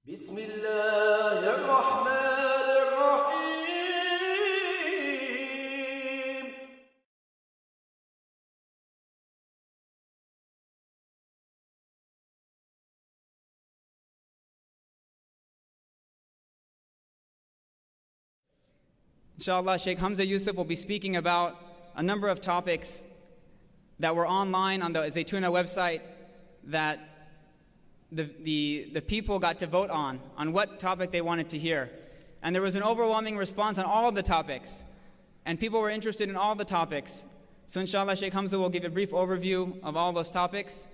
بسم الله الرحمن الرحيم. Inshallah, Shaykh Hamza Yusuf will be speaking about a number of topics that were online on the Zaytuna website that the people got to vote on what topic they wanted to hear. And there was an overwhelming response on all of the topics. And people were interested in all the topics. So inshallah, Shaykh Hamza will give a brief overview of all those topics.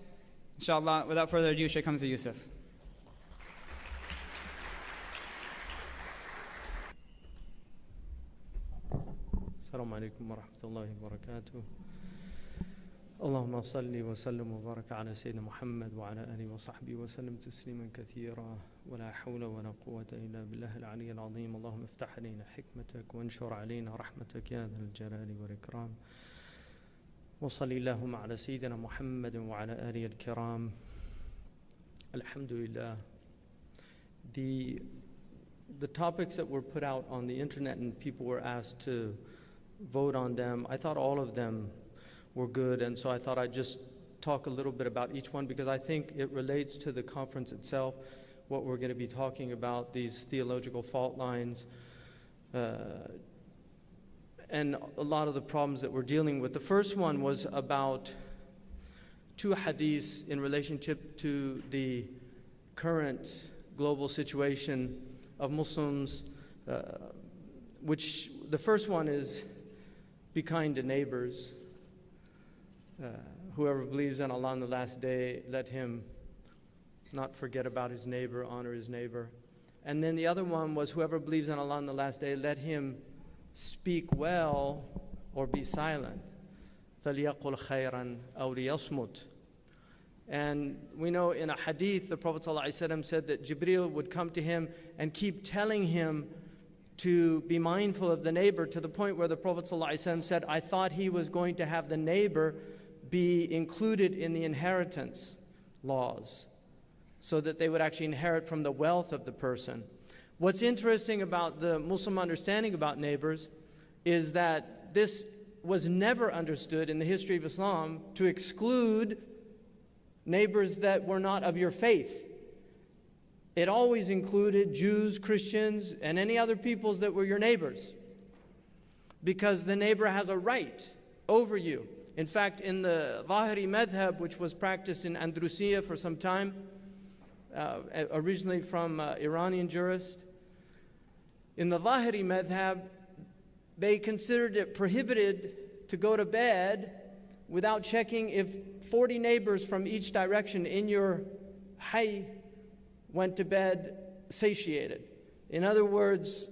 Inshallah, without further ado, Shaykh Hamza Yusuf. Assalamu alaikum wa rahmatullahi wa barakatuh. Allahumma salli wa sallim wa baraka ala Sayyidina Muhammad wa ala alihi wa sahbihi wa sallim tasliman kathira wa la hawla wa la quwwata illa billahi al-ali al-azim. Allahumma iftah alayna hikmatak wa anshur alayna rahmatak ya dhal jalali wal ikram. Wa salli Allahumma ala Sayyidina Muhammad wa ala alihi al-kiram. Alhamdulillah. The topics that were put out on the internet and people were asked to vote on them, I thought all of them were good, and so I thought I'd just talk a little bit about each one because I think it relates to the conference itself, what we're going to be talking about, these theological fault lines, and a lot of the problems that we're dealing with. The first one was about two hadiths in relationship to the current global situation of Muslims, which the first one is, be kind to neighbors. Whoever believes in Allah on the last day, let him not forget about his neighbor, honor his neighbor. And then the other one was, whoever believes in Allah on the last day, let him speak well or be silent. فَلْيَقُلْ خَيْرًا أَوْ لِيَصْمُتْ. And we know in a hadith, the Prophet ﷺ said that Jibreel would come to him and keep telling him to be mindful of the neighbor, to the point where the Prophet ﷺ said, I thought he was going to have the neighbor be included in the inheritance laws so that they would actually inherit from the wealth of the person. What's interesting about the Muslim understanding about neighbors is that this was never understood in the history of Islam to exclude neighbors that were not of your faith. It always included Jews, Christians, and any other peoples that were your neighbors, because the neighbor has a right over you. In fact, in the Zahiri madhab, which was practiced in Andalusia for some time, originally from Iranian jurists, in the Zahiri madhab, they considered it prohibited to go to bed without checking if 40 neighbors from each direction in your hayy went to bed satiated. In other words,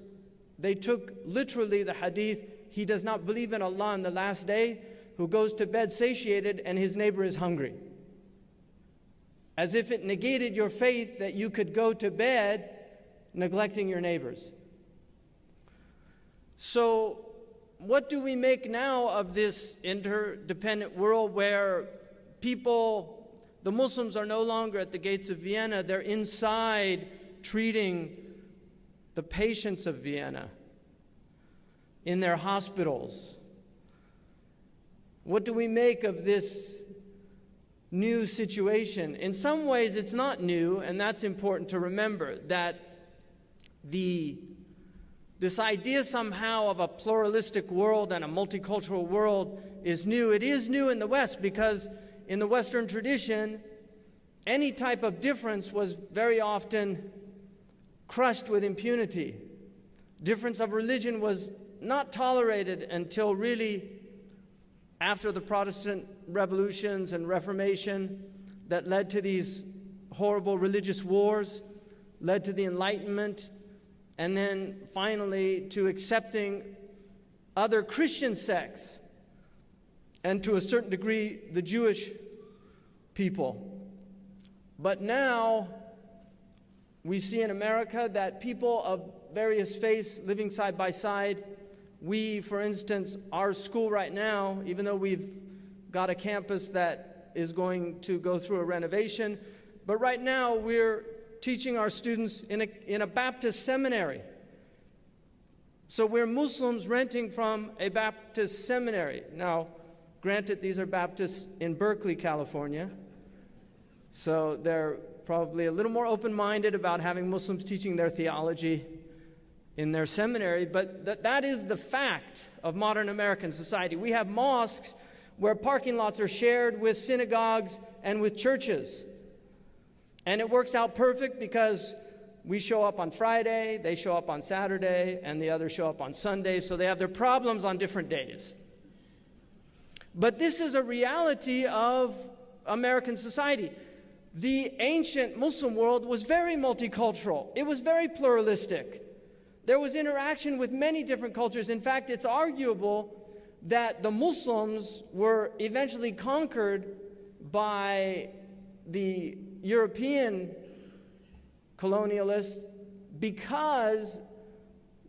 they took literally the hadith, he does not believe in Allah on the last day, who goes to bed satiated and his neighbor is hungry. As if it negated your faith that you could go to bed neglecting your neighbors. So, what do we make now of this interdependent world where people, the Muslims are no longer at the gates of Vienna, they're inside treating the patients of Vienna in their hospitals? What do we make of this new situation? In some ways it's not new, and that's important to remember, that this idea somehow of a pluralistic world and a multicultural world is new. It is new in the West because in the Western tradition, any type of difference was very often crushed with impunity. Difference of religion was not tolerated until really after the Protestant revolutions and Reformation that led to these horrible religious wars, led to the Enlightenment, and then finally to accepting other Christian sects, and to a certain degree the Jewish people. But now we see in America that people of various faiths living side by side, we, for instance, our school right now, even though we've got a campus that is going to go through a renovation, but right now we're teaching our students in a Baptist seminary. So we're Muslims renting from a Baptist seminary. Now, granted, these are Baptists in Berkeley, California. So they're probably a little more open-minded about having Muslims teaching their theology in their seminary. But that is the fact of modern American society. We have mosques where parking lots are shared with synagogues and with churches. And it works out perfect because we show up on Friday, they show up on Saturday, and the others show up on Sunday, so they have their problems on different days. But this is a reality of American society. The ancient Muslim world was very multicultural. It was very pluralistic. There was interaction with many different cultures. In fact, it's arguable that the Muslims were eventually conquered by the European colonialists because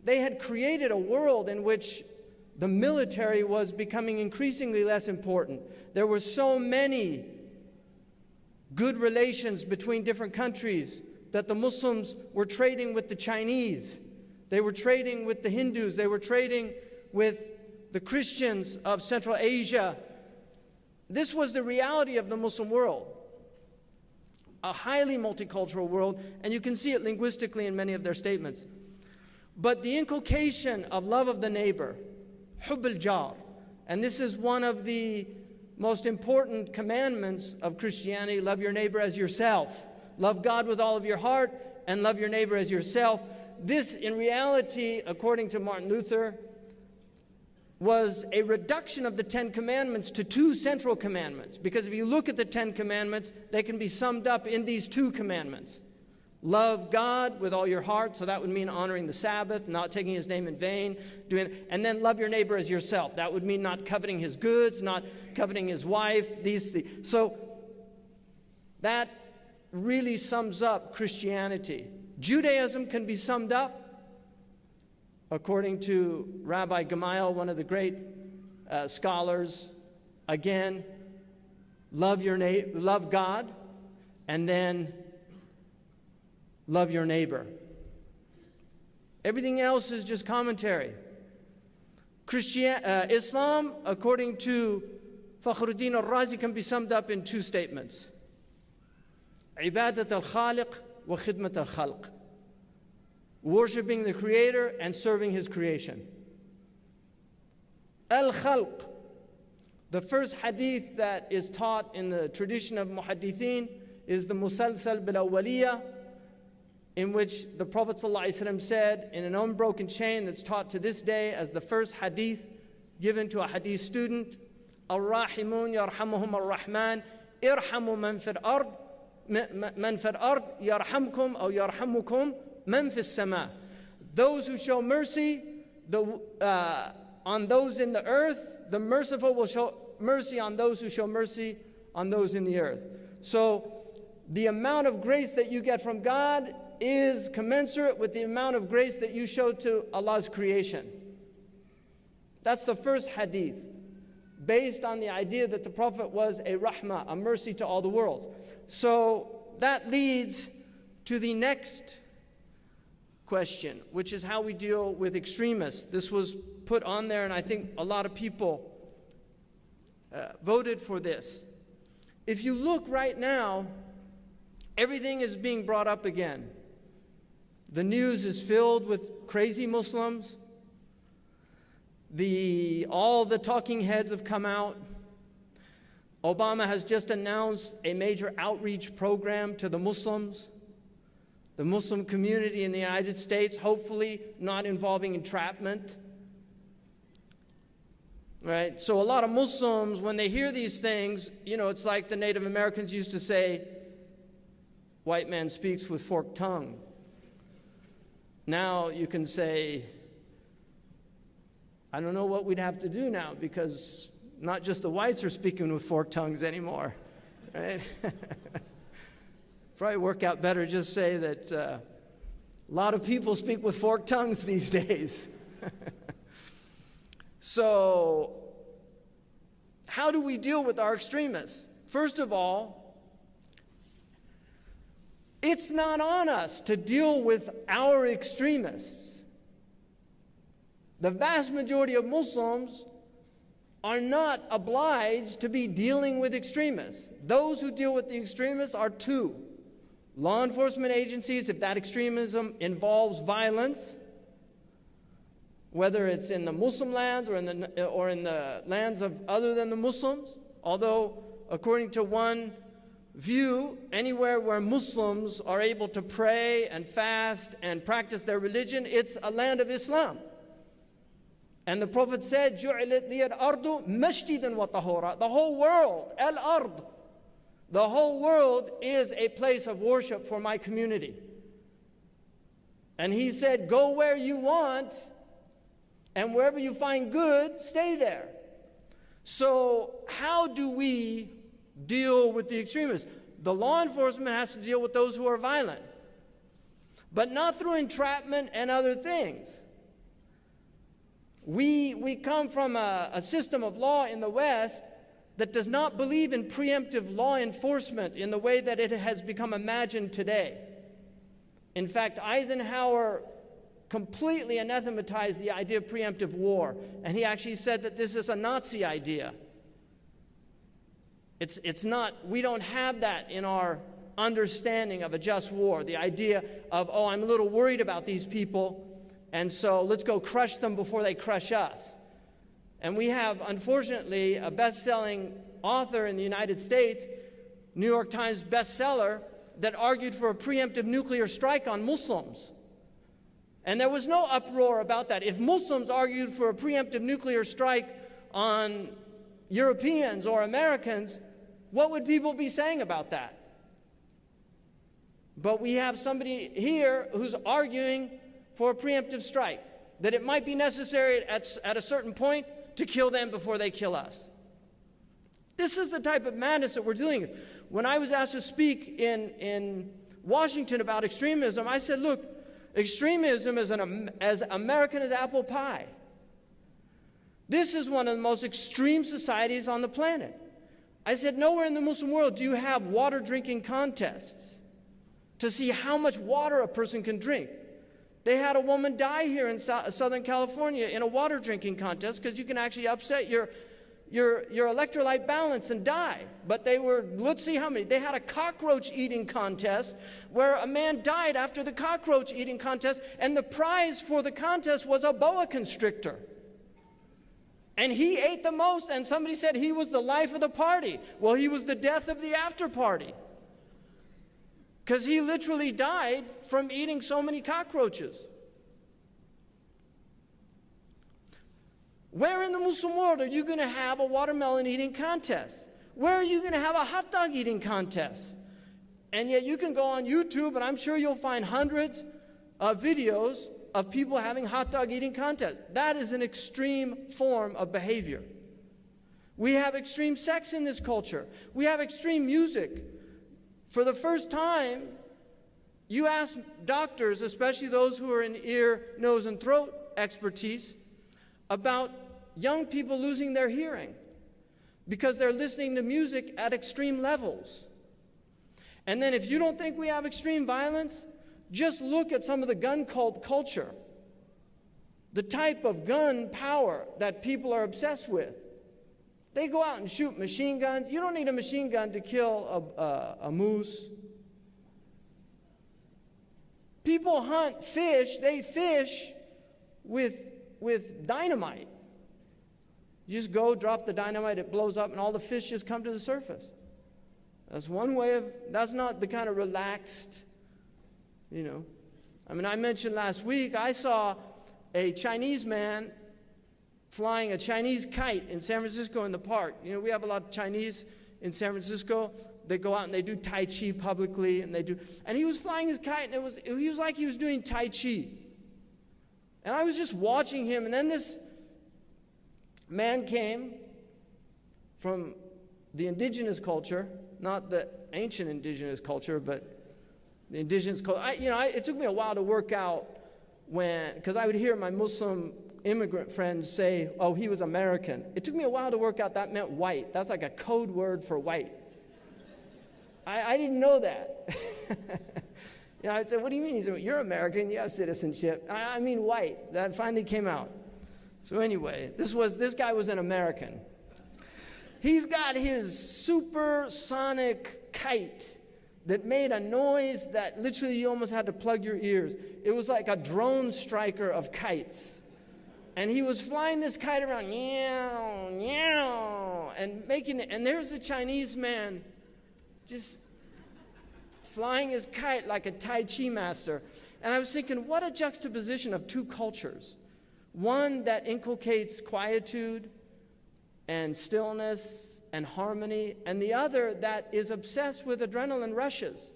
they had created a world in which the military was becoming increasingly less important. There were so many good relations between different countries that the Muslims were trading with the Chinese. They were trading with the Hindus. They were trading with the Christians of Central Asia. This was the reality of the Muslim world. A highly multicultural world, and you can see it linguistically in many of their statements. But the inculcation of love of the neighbor, hubb al-jar, and this is one of the most important commandments of Christianity, love your neighbor as yourself. Love God with all of your heart and love your neighbor as yourself. This, in reality, according to Martin Luther, was a reduction of the 10 Commandments to 2 central commandments. Because if you look at the 10 Commandments, they can be summed up in these 2 commandments. Love God with all your heart, so that would mean honoring the Sabbath, not taking His name in vain, and then love your neighbor as yourself. That would mean not coveting his goods, not coveting his wife, these things. So that really sums up Christianity. Judaism can be summed up, according to Rabbi Gamaliel, one of the great scholars, again, love God, and then love your neighbor. Everything else is just commentary. Islam, according to Fakhruddin al-Razi, can be summed up in 2 statements. Ibadat al-Khaliq wa khidmat al-Khalq. Worshipping the Creator and serving His creation. Al-Khalq. The first hadith that is taught in the tradition of muhaddithin is the Musalsal bil-Awwaliyah, in which the Prophet ﷺ said, in an unbroken chain that's taught to this day as the first hadith given to a hadith student, Ar-Rahimun yarhamuhum ar-Rahman, irhamu man fil ard, yarhamkum aw yarhamukum man fis sama. Those who show mercy on those in the earth, the merciful will show mercy on those who show mercy on those in the earth. So the amount of grace that you get from God is commensurate with the amount of grace that you show to Allah's creation. That's the first hadith, based on the idea that the Prophet was a rahmah, a mercy to all the worlds. So that leads to the next question, which is how we deal with extremists. This was put on there, and I think a lot of people voted for this. If you look right now, everything is being brought up again. The news is filled with crazy Muslims. All the talking heads have come out. Obama has just announced a major outreach program to the Muslims, the Muslim community in the United States, hopefully not involving entrapment. Right? So a lot of Muslims, when they hear these things, it's like the Native Americans used to say, white man speaks with forked tongue. Now you can say, I don't know what we'd have to do now, because not just the whites are speaking with forked tongues anymore, right? Probably work out better just say that a lot of people speak with forked tongues these days. So how do we deal with our extremists? First of all, It's not on us to deal with our extremists. The vast majority of Muslims are not obliged to be dealing with extremists. Those who deal with the extremists are two: law enforcement agencies, if that extremism involves violence, whether it's in the Muslim lands or in the lands of other than the Muslims. Although, according to one view, anywhere where Muslims are able to pray and fast and practice their religion, it's a land of Islam. And the Prophet said, جُعِلَتْ لِيَ الْأَرْضُ مَشْجِدًا وَطَهُورًا. The whole world, al-ard, the whole world is a place of worship for my community. And he said, go where you want, and wherever you find good, stay there. So how do we deal with the extremists? The law enforcement has to deal with those who are violent, but not through entrapment and other things. We come from a system of law in the West that does not believe in preemptive law enforcement in the way that it has become imagined today. In fact, Eisenhower completely anathematized the idea of preemptive war, and he actually said that this is a Nazi idea. It's not, we don't have that in our understanding of a just war, the idea of, oh, I'm a little worried about these people, and so let's go crush them before they crush us. And we have, unfortunately, a best-selling author in the United States, New York Times bestseller, that argued for a preemptive nuclear strike on Muslims. And there was no uproar about that. If Muslims argued for a preemptive nuclear strike on Europeans or Americans, what would people be saying about that? But we have somebody here who's arguing for a preemptive strike, that it might be necessary at a certain point to kill them before they kill us. This is the type of madness that we're dealing with. When I was asked to speak in Washington about extremism, I said, look, extremism is as American as apple pie. This is one of the most extreme societies on the planet. I said, nowhere in the Muslim world do you have water drinking contests to see how much water a person can drink. They had a woman die here in Southern California in a water drinking contest because you can actually upset your electrolyte balance and die. But they were, let's see how many. They had a cockroach eating contest where a man died after the cockroach eating contest, and the prize for the contest was a boa constrictor. And he ate the most, and somebody said he was the life of the party. Well, he was the death of the after party, because he literally died from eating so many cockroaches. Where in the Muslim world are you going to have a watermelon eating contest? Where are you going to have a hot dog eating contest? And yet you can go on YouTube, and I'm sure you'll find hundreds of videos of people having hot dog eating contests. That is an extreme form of behavior. We have extreme sex in this culture. We have extreme music. For the first time, you ask doctors, especially those who are in ear, nose, and throat expertise, about young people losing their hearing because they're listening to music at extreme levels. And then if you don't think we have extreme violence, just look at some of the gun culture, the type of gun power that people are obsessed with. They go out and shoot machine guns. You don't need a machine gun to kill a moose. People hunt fish. They fish with dynamite. You just go, drop the dynamite, it blows up, and all the fish just come to the surface. That's one way of, that's not the kind of relaxed, I mean, I mentioned last week, I saw a Chinese man flying a Chinese kite in San Francisco in the park. We have a lot of Chinese in San Francisco. They go out and they do Tai Chi publicly, and he was flying his kite, and he was like he was doing Tai Chi. And I was just watching him, and then this man came from the indigenous culture, not the ancient indigenous culture, but the indigenous culture. It took me a while to work out because I would hear my Muslim immigrant friends say, oh, he was American. It took me a while to work out that meant white. That's like a code word for white. I didn't know that. You know, I'd say, what do you mean? He said, you're American, you have citizenship. I mean white. That finally came out. So anyway, this guy was an American. He's got his supersonic kite that made a noise that literally you almost had to plug your ears. It was like a drone striker of kites. And he was flying this kite around, meow, meow, and making it. And there's the Chinese man just flying his kite like a Tai Chi master. And I was thinking, what a juxtaposition of two cultures. One that inculcates quietude and stillness and harmony, and the other that is obsessed with adrenaline rushes.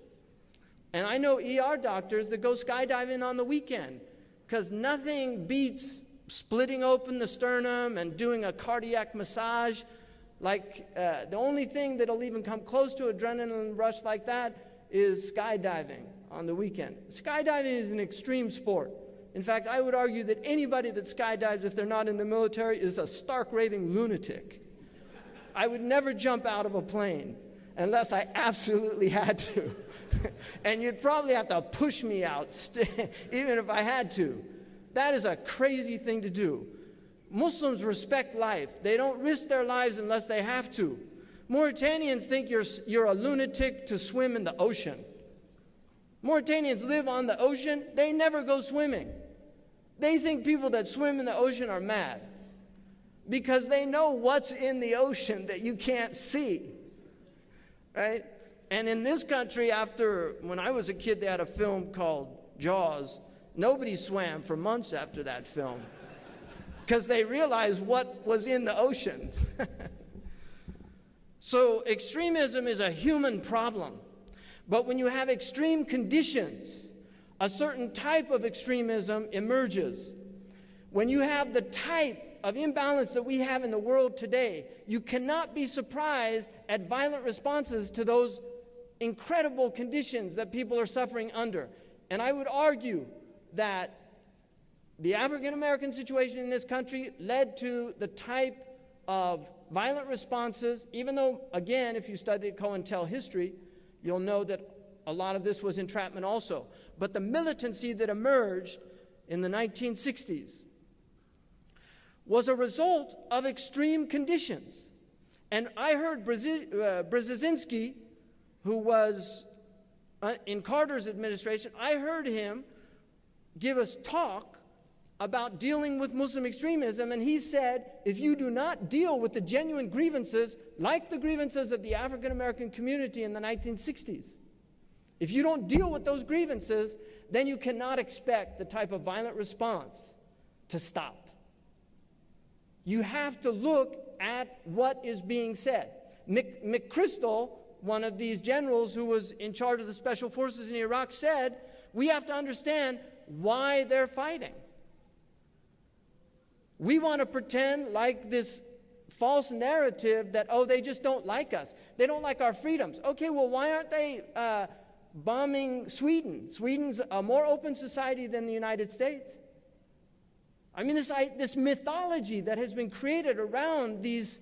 And I know ER doctors that go skydiving on the weekend because nothing beats splitting open the sternum and doing a cardiac massage. Like the only thing that'll even come close to adrenaline rush like that is skydiving on the weekend. Skydiving is an extreme sport. In fact, I would argue that anybody that skydives, if they're not in the military, is a stark raving lunatic. I would never jump out of a plane unless I absolutely had to. And you'd probably have to push me out, even if I had to. That is a crazy thing to do. Muslims respect life. They don't risk their lives unless they have to. Mauritanians think you're a lunatic to swim in the ocean. Mauritanians live on the ocean. They never go swimming. They think people that swim in the ocean are mad because they know what's in the ocean that you can't see, right? And in this country, when I was a kid, they had a film called Jaws. Nobody swam for months after that film because they realized what was in the ocean. So extremism is a human problem. But when you have extreme conditions, a certain type of extremism emerges. When you have the type of imbalance that we have in the world today, you cannot be surprised at violent responses to those incredible conditions that people are suffering under. And I would argue that the African American situation in this country led to the type of violent responses, even though, again, if you study COINTEL history, you'll know that a lot of this was entrapment also. But the militancy that emerged in the 1960s was a result of extreme conditions. And I heard Brzezinski, who was in Carter's administration, I heard him give us talk about dealing with Muslim extremism, and he said, if you do not deal with the genuine grievances, like the grievances of the African American community in the 1960s, if you don't deal with those grievances, then you cannot expect the type of violent response to stop. You have to look at what is being said. McChrystal, one of these generals who was in charge of the special forces in Iraq, said, we have to understand why they're fighting. We want to pretend like this false narrative that, oh, they just don't like us. They don't like our freedoms. Okay, well, why aren't they bombing Sweden? Sweden's a more open society than the United States. I mean, this mythology that has been created around these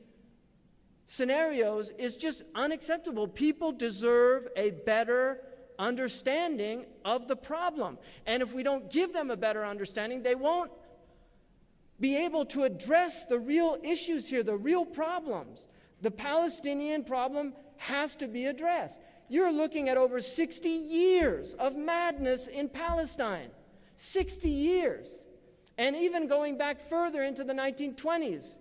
scenarios is just unacceptable. People deserve a better understanding of the problem. And if we don't give them a better understanding, they won't be able to address the real issues here, the real problems. The Palestinian problem has to be addressed. You're looking at over 60 years of madness in Palestine. 60 years. And even going back further into the 1920s,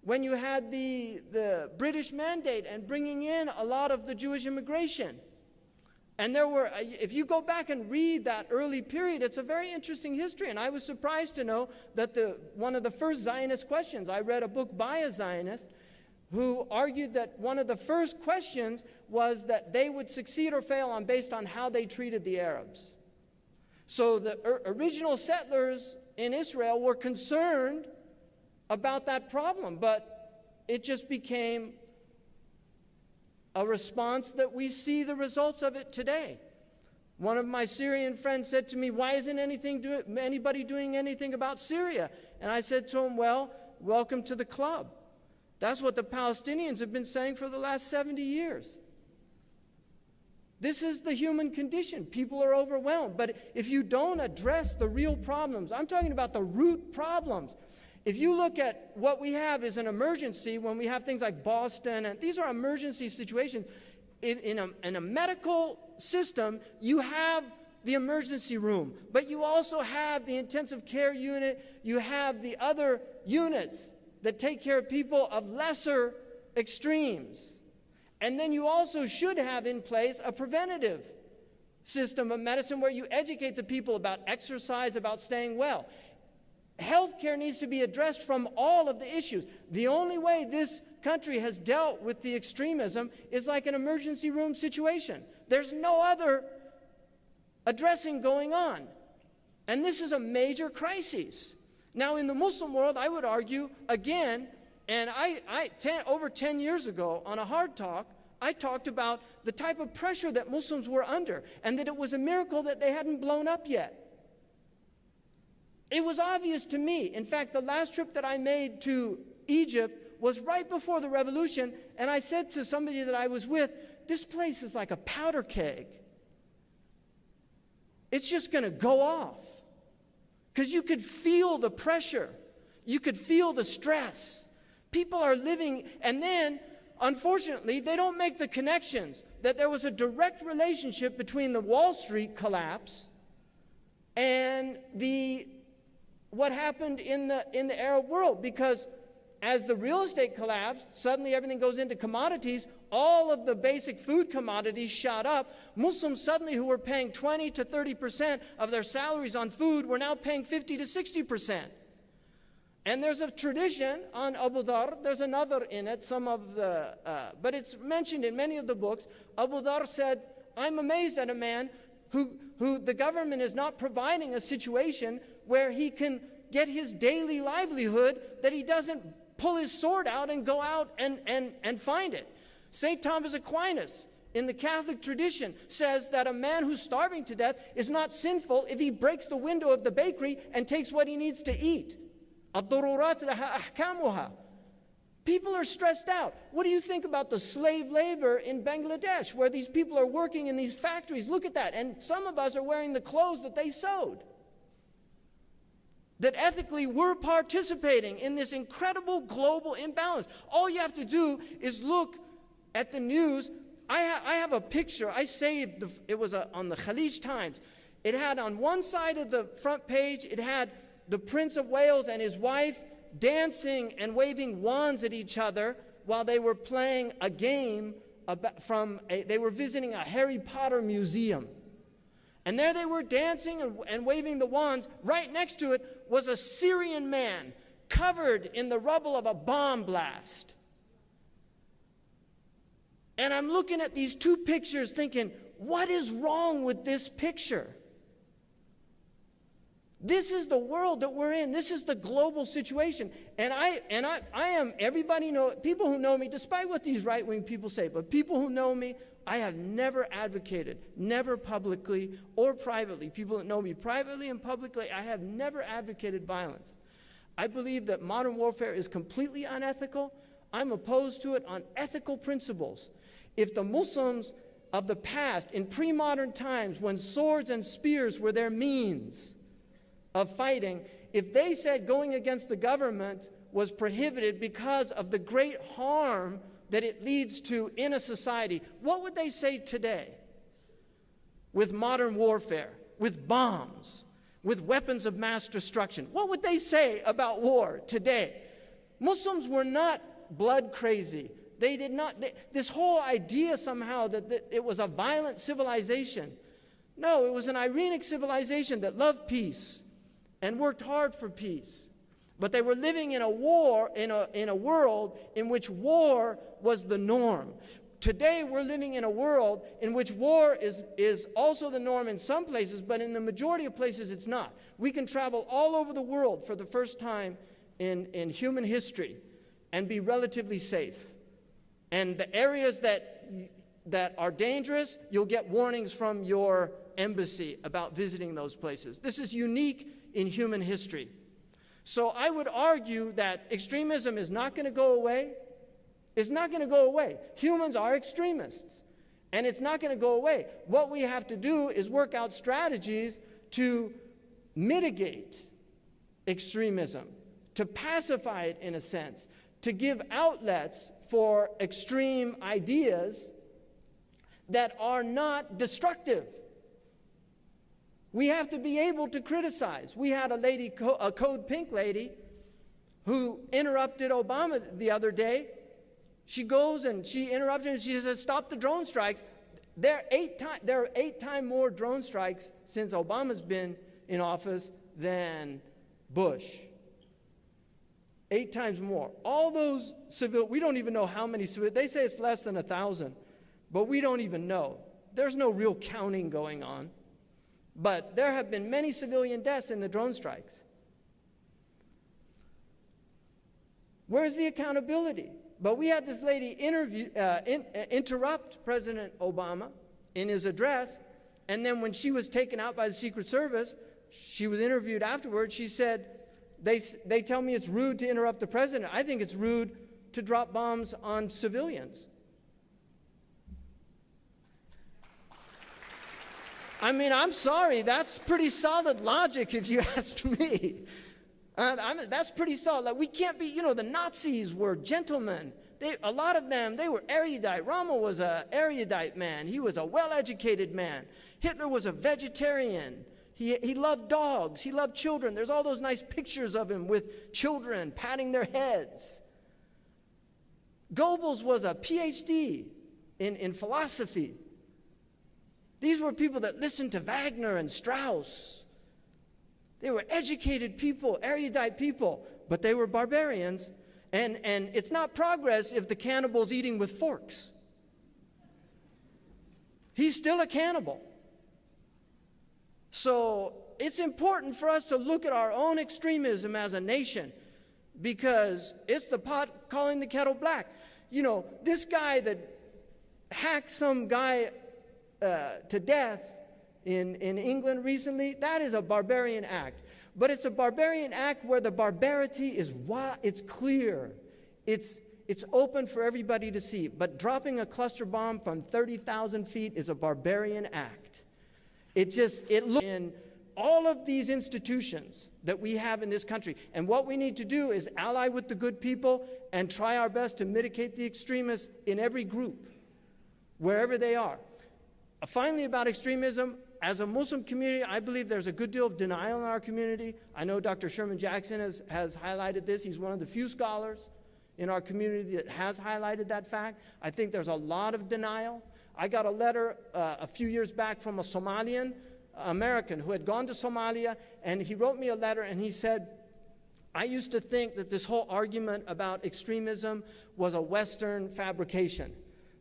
when you had the British Mandate and bringing in a lot of the Jewish immigration. And there were, if you go back and read that early period, it's a very interesting history. And I was surprised to know that one of the first Zionist questions, I read a book by a Zionist who argued that one of the first questions was that they would succeed or fail based on how they treated the Arabs. So the original settlers in Israel were concerned about that problem, but it just became a response that we see the results of it today. One of my Syrian friends said to me, why isn't anybody doing anything about Syria? And I said to him, well, welcome to the club. That's what the Palestinians have been saying for the last 70 years. This is the human condition. People are overwhelmed. But if you don't address the real problems, I'm talking about the root problems. If you look at what we have as an emergency, when we have things like Boston, and these are emergency situations, in a medical system, you have the emergency room, but you also have the intensive care unit, you have the other units that take care of people of lesser extremes. And then you also should have in place a preventative system of medicine where you educate the people about exercise, about staying well. Healthcare needs to be addressed from all of the issues. The only way this country has dealt with the extremism is like an emergency room situation. There's no other addressing going on. And this is a major crisis. Now, in the Muslim world, I would argue, again, and over 10 years ago, on a hard talk, I talked about the type of pressure that Muslims were under, and that it was a miracle that they hadn't blown up yet. It was obvious to me. In fact, the last trip that I made to Egypt was right before the revolution, and I said to somebody that I was with, this place is like a powder keg. It's just going to go off. Because you could feel the pressure. You could feel the stress. People are living, and then, unfortunately, they don't make the connections that there was a direct relationship between the Wall Street collapse and what happened in the Arab world. Because as the real estate collapsed, suddenly everything goes into commodities. All of the basic food commodities shot up. Muslims suddenly, who were paying 20 to 30% of their salaries on food, were now paying 50 to 60%. And there's a tradition on Abu Dhar. There's another in it, but it's mentioned in many of the books. Abu Dhar said, I'm amazed at a man who the government is not providing a situation where he can get his daily livelihood, that he doesn't pull his sword out and go out and find it. St. Thomas Aquinas, in the Catholic tradition, says that a man who's starving to death is not sinful if he breaks the window of the bakery and takes what he needs to eat. الضرورات لها أحكامها. People are stressed out. What do you think about the slave labor in Bangladesh, where these people are working in these factories? Look at that. And some of us are wearing the clothes that they sewed. That ethically we're participating in this incredible global imbalance. All you have to do is look at the news. I have a picture. I saved, it was on the Khalij Times. It had on one side of the front page, it had the Prince of Wales and his wife dancing and waving wands at each other while they were playing a game they were visiting a Harry Potter museum. And there they were dancing and waving the wands. Right next to it was a Syrian man covered in the rubble of a bomb blast. And I'm looking at these two pictures thinking, what is wrong with this picture? This is the world that we're in. This is the global situation. And I am, everybody know, people who know me, despite what these right-wing people say, but people who know me, I have never advocated, never publicly or privately, people that know me privately and publicly, I have never advocated violence. I believe that modern warfare is completely unethical. I'm opposed to it on ethical principles. If the Muslims of the past, in pre-modern times, when swords and spears were their means of fighting, if they said going against the government was prohibited because of the great harm that it leads to in a society, what would they say today? With modern warfare, with bombs, with weapons of mass destruction, what would they say about war today? Muslims were not blood crazy. They did not, this whole idea somehow that it was a violent civilization. No, it was an Irenic civilization that loved peace and worked hard for peace. But they were living in a war, in a world in which war was the norm. Today we're living in a world in which war is also the norm in some places, but in the majority of places it's not. We can travel all over the world for the first time in human history and be relatively safe. And the areas that are dangerous, you'll get warnings from your embassy about visiting those places. This is unique in human history. So I would argue that extremism is not going to go away. It's not going to go away. Humans are extremists. And it's not going to go away. What we have to do is work out strategies to mitigate extremism, to pacify it in a sense, to give outlets for extreme ideas that are not destructive. We have to be able to criticize. We had a lady, a Code Pink lady, who interrupted Obama the other day. She goes and she interrupted and she says, stop the drone strikes. There are 8 times more drone strikes since Obama's been in office than Bush. 8 times more. All those civil, we don't even know how many civil, they say it's less than 1,000, but we don't even know. There's no real counting going on. But there have been many civilian deaths in the drone strikes. Where's the accountability? But we had this lady interrupt President Obama in his address, and then when she was taken out by the Secret Service, she was interviewed afterwards. She said, they tell me it's rude to interrupt the president. I think it's rude to drop bombs on civilians. I mean, I'm sorry, that's pretty solid logic if you ask me. That's pretty solid. Like, we can't be, the Nazis were gentlemen. A lot of them, they were erudite. Rommel was an erudite man. He was a well-educated man. Hitler was a vegetarian. He loved dogs. He loved children. There's all those nice pictures of him with children patting their heads. Goebbels was a PhD in philosophy. These were people that listened to Wagner and Strauss. They were educated people, erudite people, but they were barbarians. And it's not progress if the cannibal's eating with forks. He's still a cannibal. So it's important for us to look at our own extremism as a nation, because it's the pot calling the kettle black. This guy that hacked some guy to death in England recently, that is a barbarian act. But it's a barbarian act where the barbarity is it's clear. It's open for everybody to see. But dropping a cluster bomb from 30,000 feet is a barbarian act. It looks in all of these institutions that we have in this country. And what we need to do is ally with the good people and try our best to mitigate the extremists in every group, wherever they are. Finally, about extremism, as a Muslim community, I believe there's a good deal of denial in our community. I know Dr. Sherman Jackson has highlighted this. He's one of the few scholars in our community that has highlighted that fact. I think there's a lot of denial. I got a letter a few years back from a Somalian American who had gone to Somalia, and he wrote me a letter and he said, I used to think that this whole argument about extremism was a Western fabrication,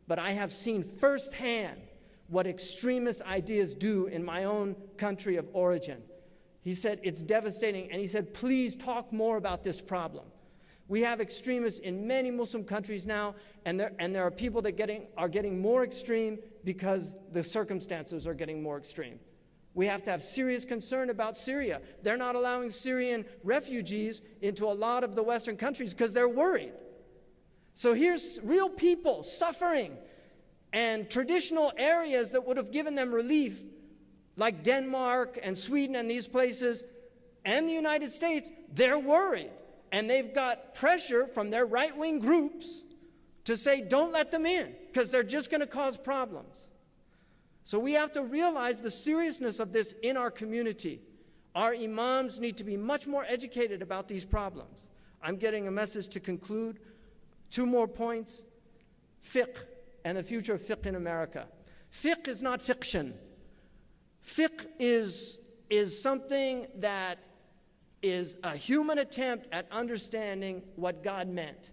but I have seen firsthand what extremist ideas do in my own country of origin. He said, it's devastating, and he said, please talk more about this problem. We have extremists in many Muslim countries now, and there are people that are getting more extreme because the circumstances are getting more extreme. We have to have serious concern about Syria. They're not allowing Syrian refugees into a lot of the Western countries because they're worried. So here's real people suffering, and traditional areas that would have given them relief, like Denmark and Sweden and these places, and the United States, they're worried. And they've got pressure from their right-wing groups to say, don't let them in, because they're just going to cause problems. So we have to realize the seriousness of this in our community. Our imams need to be much more educated about these problems. I'm getting a message to conclude. 2 more points. Fiqh and the future of fiqh in America. Fiqh is not fiction. Fiqh is something that is a human attempt at understanding what God meant.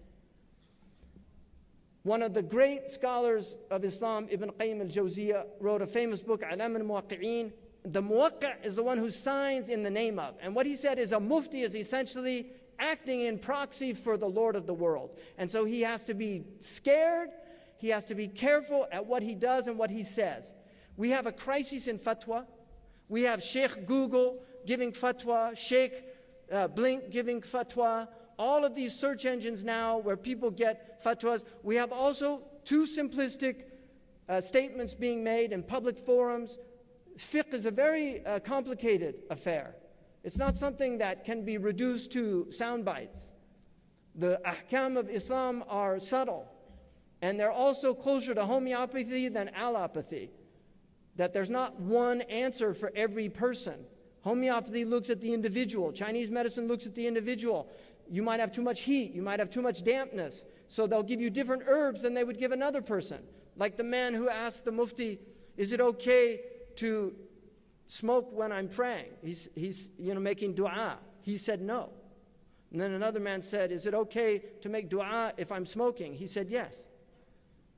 One of the great scholars of Islam, Ibn Qayyim al-Jawziyah, wrote a famous book, Alam al-Muwaqqi'een. The muwaqqa' is the one who signs in the name of. And what he said is a mufti is essentially acting in proxy for the Lord of the world. And so he has to be scared. He has to be careful at what he does and what he says. We have a crisis in fatwa. We have Shaykh Google giving fatwa, Shaykh Blink giving fatwa, all of these search engines now where people get fatwas. We have also too simplistic statements being made in public forums. Fiqh is a very complicated affair. It's not something that can be reduced to sound bites. The ahkam of Islam are subtle, and they're also closer to homeopathy than allopathy, that there's not one answer for every person. Homeopathy looks at the individual. Chinese medicine looks at the individual. You might have too much heat. You might have too much dampness. So they'll give you different herbs than they would give another person. Like the man who asked the mufti, is it okay to smoke when I'm praying? He's making dua. He said no. And then another man said, is it okay to make dua if I'm smoking? He said yes.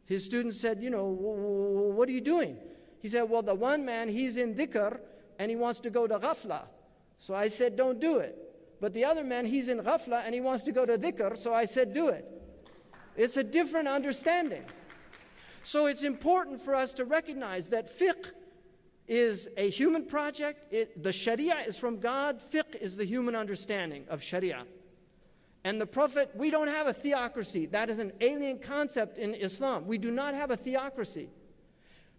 His student said, what are you doing? He said, well, the one man, he's in dhikr and he wants to go to ghafla. So I said, don't do it. But the other man, he's in ghafla and he wants to go to dhikr, so I said, do it. It's a different understanding. So it's important for us to recognize that fiqh is a human project. The sharia is from God. Fiqh is the human understanding of sharia. And the Prophet, we don't have a theocracy. That is an alien concept in Islam. We do not have a theocracy,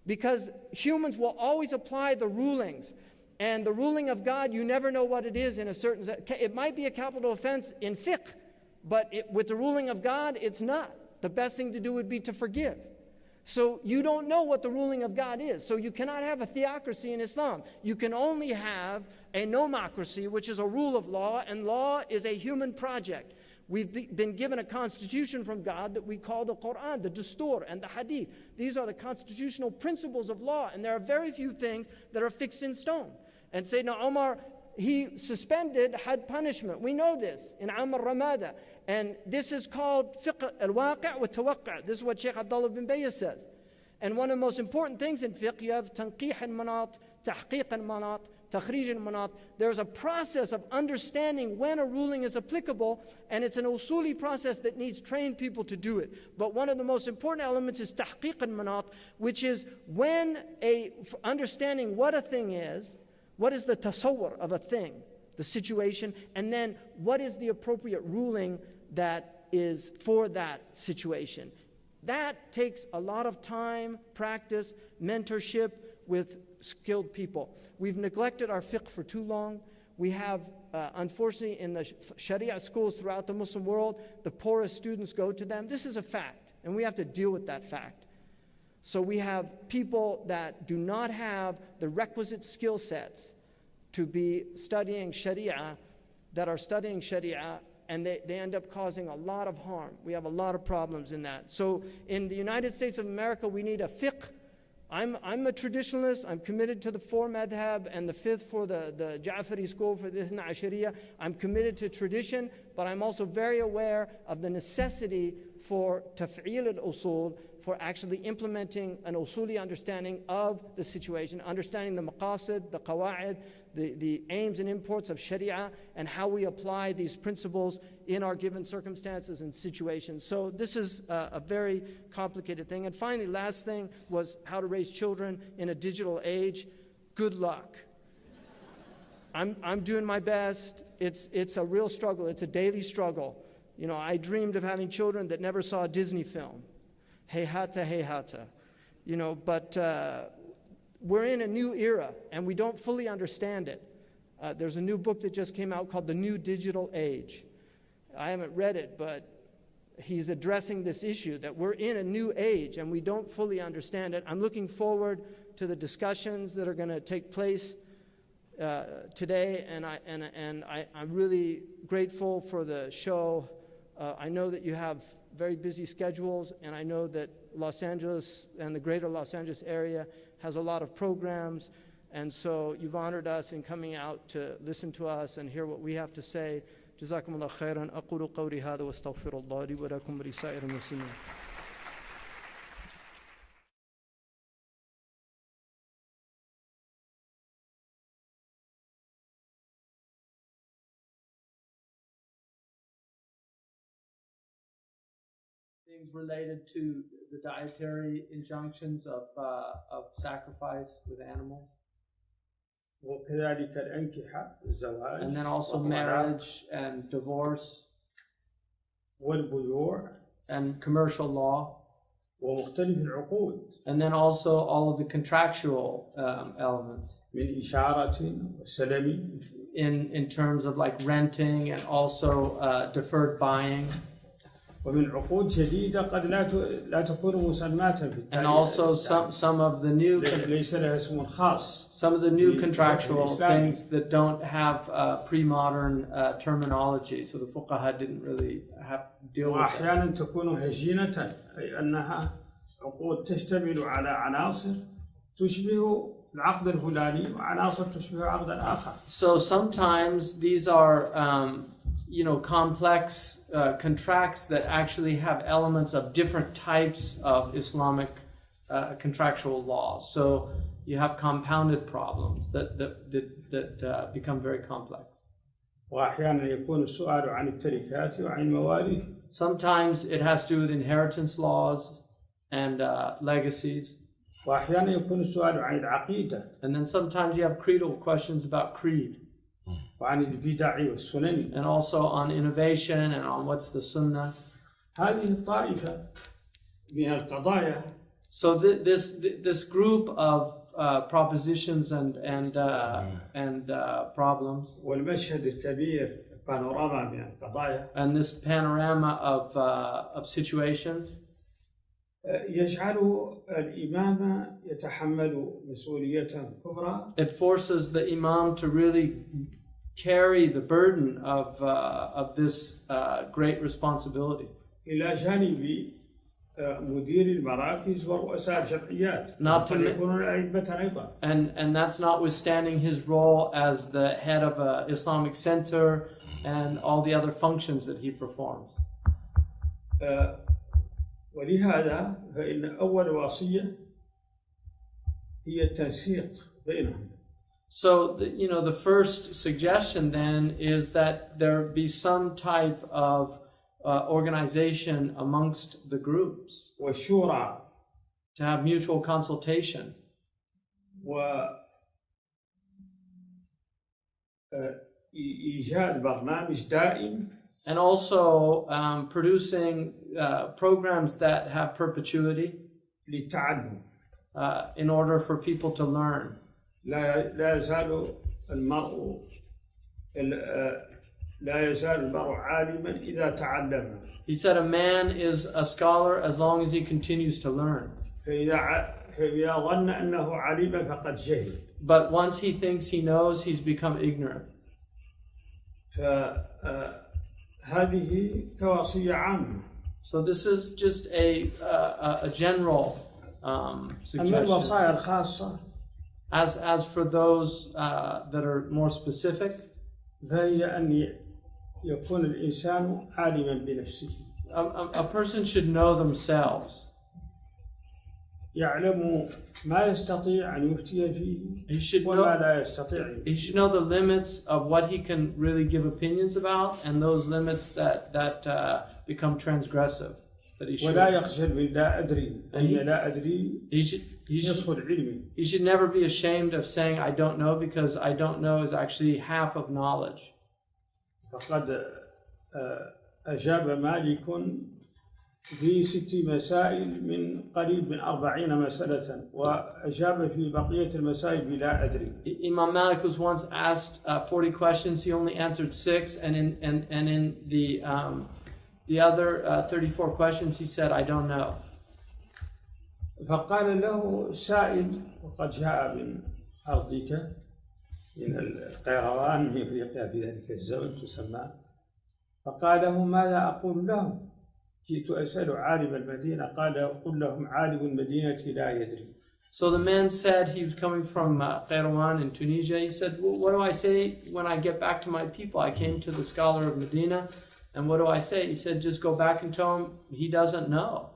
because humans will always apply the rulings. And the ruling of God, you never know what it is in a certain... It might be a capital offense in fiqh, but with the ruling of God, it's not. The best thing to do would be to forgive. So you don't know what the ruling of God is. So you cannot have a theocracy in Islam. You can only have a nomocracy, which is a rule of law, and law is a human project. We've been given a constitution from God that we call the Quran, the Dastur, and the Hadith. These are the constitutional principles of law, and there are very few things that are fixed in stone. And Sayyidina Umar, he suspended had punishment. We know this in Amr Ramada. And this is called fiqh al-waqi' wa tawaqqa'. This is what Shaykh Abdullah bin Bayy says. And one of the most important things in fiqh, you have tanqih al-manat, tahqiq al-manat, takhrij al-manat. There's a process of understanding when a ruling is applicable, and it's an usuli process that needs trained people to do it. But one of the most important elements is tahqiq al-manat, which is when understanding what a thing is, what is the tasawwur of a thing, the situation, and then what is the appropriate ruling that is for that situation. That takes a lot of time, practice, mentorship with skilled people. We've neglected our fiqh for too long. We have, unfortunately, in the Sharia schools throughout the Muslim world, the poorest students go to them. This is a fact, and we have to deal with that fact. So we have people that do not have the requisite skill sets to be studying Sharia, that are studying Sharia, and they end up causing a lot of harm. We have a lot of problems in that. So in the United States of America, we need a fiqh. I'm a traditionalist. I'm committed to the 4 madhab and the 5th for the Ja'fari school for the Ithna Ashariya. I'm committed to tradition, but I'm also very aware of the necessity for taf'il al-usul, for actually implementing an usuli understanding of the situation, understanding the maqasid, the qawa'id, the aims and imports of Sharia, and how we apply these principles in our given circumstances and situations. So this is a very complicated thing. And finally, last thing was how to raise children in a digital age. Good luck. I'm doing my best. It's a real struggle. It's a daily struggle. I dreamed of having children that never saw a Disney film. Heyhata, heyhata. But we're in a new era, and we don't fully understand it. There's a new book that just came out called The New Digital Age. I haven't read it, but he's addressing this issue, that we're in a new age, and we don't fully understand it. I'm looking forward to the discussions that are going to take place today, and I'm really grateful for the show. I know that you have very busy schedules, and I know that Los Angeles and the greater Los Angeles area has a lot of programs, and so you've honored us in coming out to listen to us and hear what we have to say. Jazakumullah khairan. Aqulu qawli hadha wa astaghfirullah li wa lakum wa li sa'ir al-muslimin. Things related to the dietary injunctions of sacrifice with animals. وكذلك الانكحة الزواج. And then also marriage and divorce. والبيوع. And commercial law. ومختلف العقود And then also all of the contractual elements من إشارة وسلم in terms of like renting and also deferred buying. ومن عقود جديدة قد لا تكون مسماة في التاريخ. And also some of the new ليس لها اسم خاص. some of the new contractual things that don't have pre-modern terminology, so the fuqaha didn't really have to deal with it. وأحيانا تكون هجينة أي أنها عقود تشتمل على عناصر تشبه العقد الفلاني وعناصر تشبه عقدا آخر. So sometimes these are complex contracts that actually have elements of different types of Islamic contractual laws. So you have compounded problems that become very complex. وأحيانا يكون السؤال عن التركات وعن المواريث. Sometimes it has to do with inheritance laws and legacies. وأحيانا يكون السؤال عن العقيدة. And then sometimes you have creedal questions about creed. وعن البدع والسنن. And also on innovation and on what's the sunnah. هذه الطائفة من القضايا. So this group of propositions and problems. والمشهد الكبير بانوراما من القضايا. And this panorama of situations. يجعل الإمام يتحمل مسؤولية كبرى. It forces the imam to really carry the burden of this great responsibility. إلى جانب مدير المراكز ورؤساء الجمعيات. يكونون أئمة أيضا. And that's notwithstanding his role as the head of an Islamic center and all the other functions that he performs. ولهذا فإن أول وصية هي التنسيق بينهم. So the first suggestion then is that there be some type of organization amongst the groups. والشورى. To have mutual consultation. وإيجاد برنامج دائم. And also producing programs that have perpetuity للتعلم. In order for people to learn. لا يزال المرء عالما إذا تعلم. He said a man is a scholar as long as he continues to learn. فإذا ظن أنه عليم فقد جهل. But once he thinks he knows, he's become ignorant. هذه كوصية عامة. So this is just a general suggestion. أما الوصايا الخاصة. As for those that are more specific, فهي أن يكون الإنسان عالما بنفسه. A person should know themselves. يعلم ما يستطيع أن يفتي فيه وما لا يستطيع. He should know the limits of what he can really give opinions about and those limits that become transgressive. That he should. ولا يخجل من لا أدري. لا أدري. نصف العلم. He should never be ashamed of saying I don't know, because I don't know is actually half of knowledge. فقد أجاب مالك في 6 مسائل من قريب من 40 مسألة وأجاب في بقية المسائل بلا أدري. Imam Malik was once asked 40 questions. He only answered 6, and in the other 34 questions he said I don't know. فقال له السائل وقد جاء من أرضك من القيروان من أفريقيا في ذلك الزمن تسمى. فقال له ماذا أقول لهم؟ جئت أسأل عالم المدينة. قال قل لهم عالم المدينة لا يدري. So the man said, he was coming from Kairouan in Tunisia. He said, well, what do I say when I get back to my people? I came to the scholar of Medina, and what do I say? He said, just go back and tell him he doesn't know.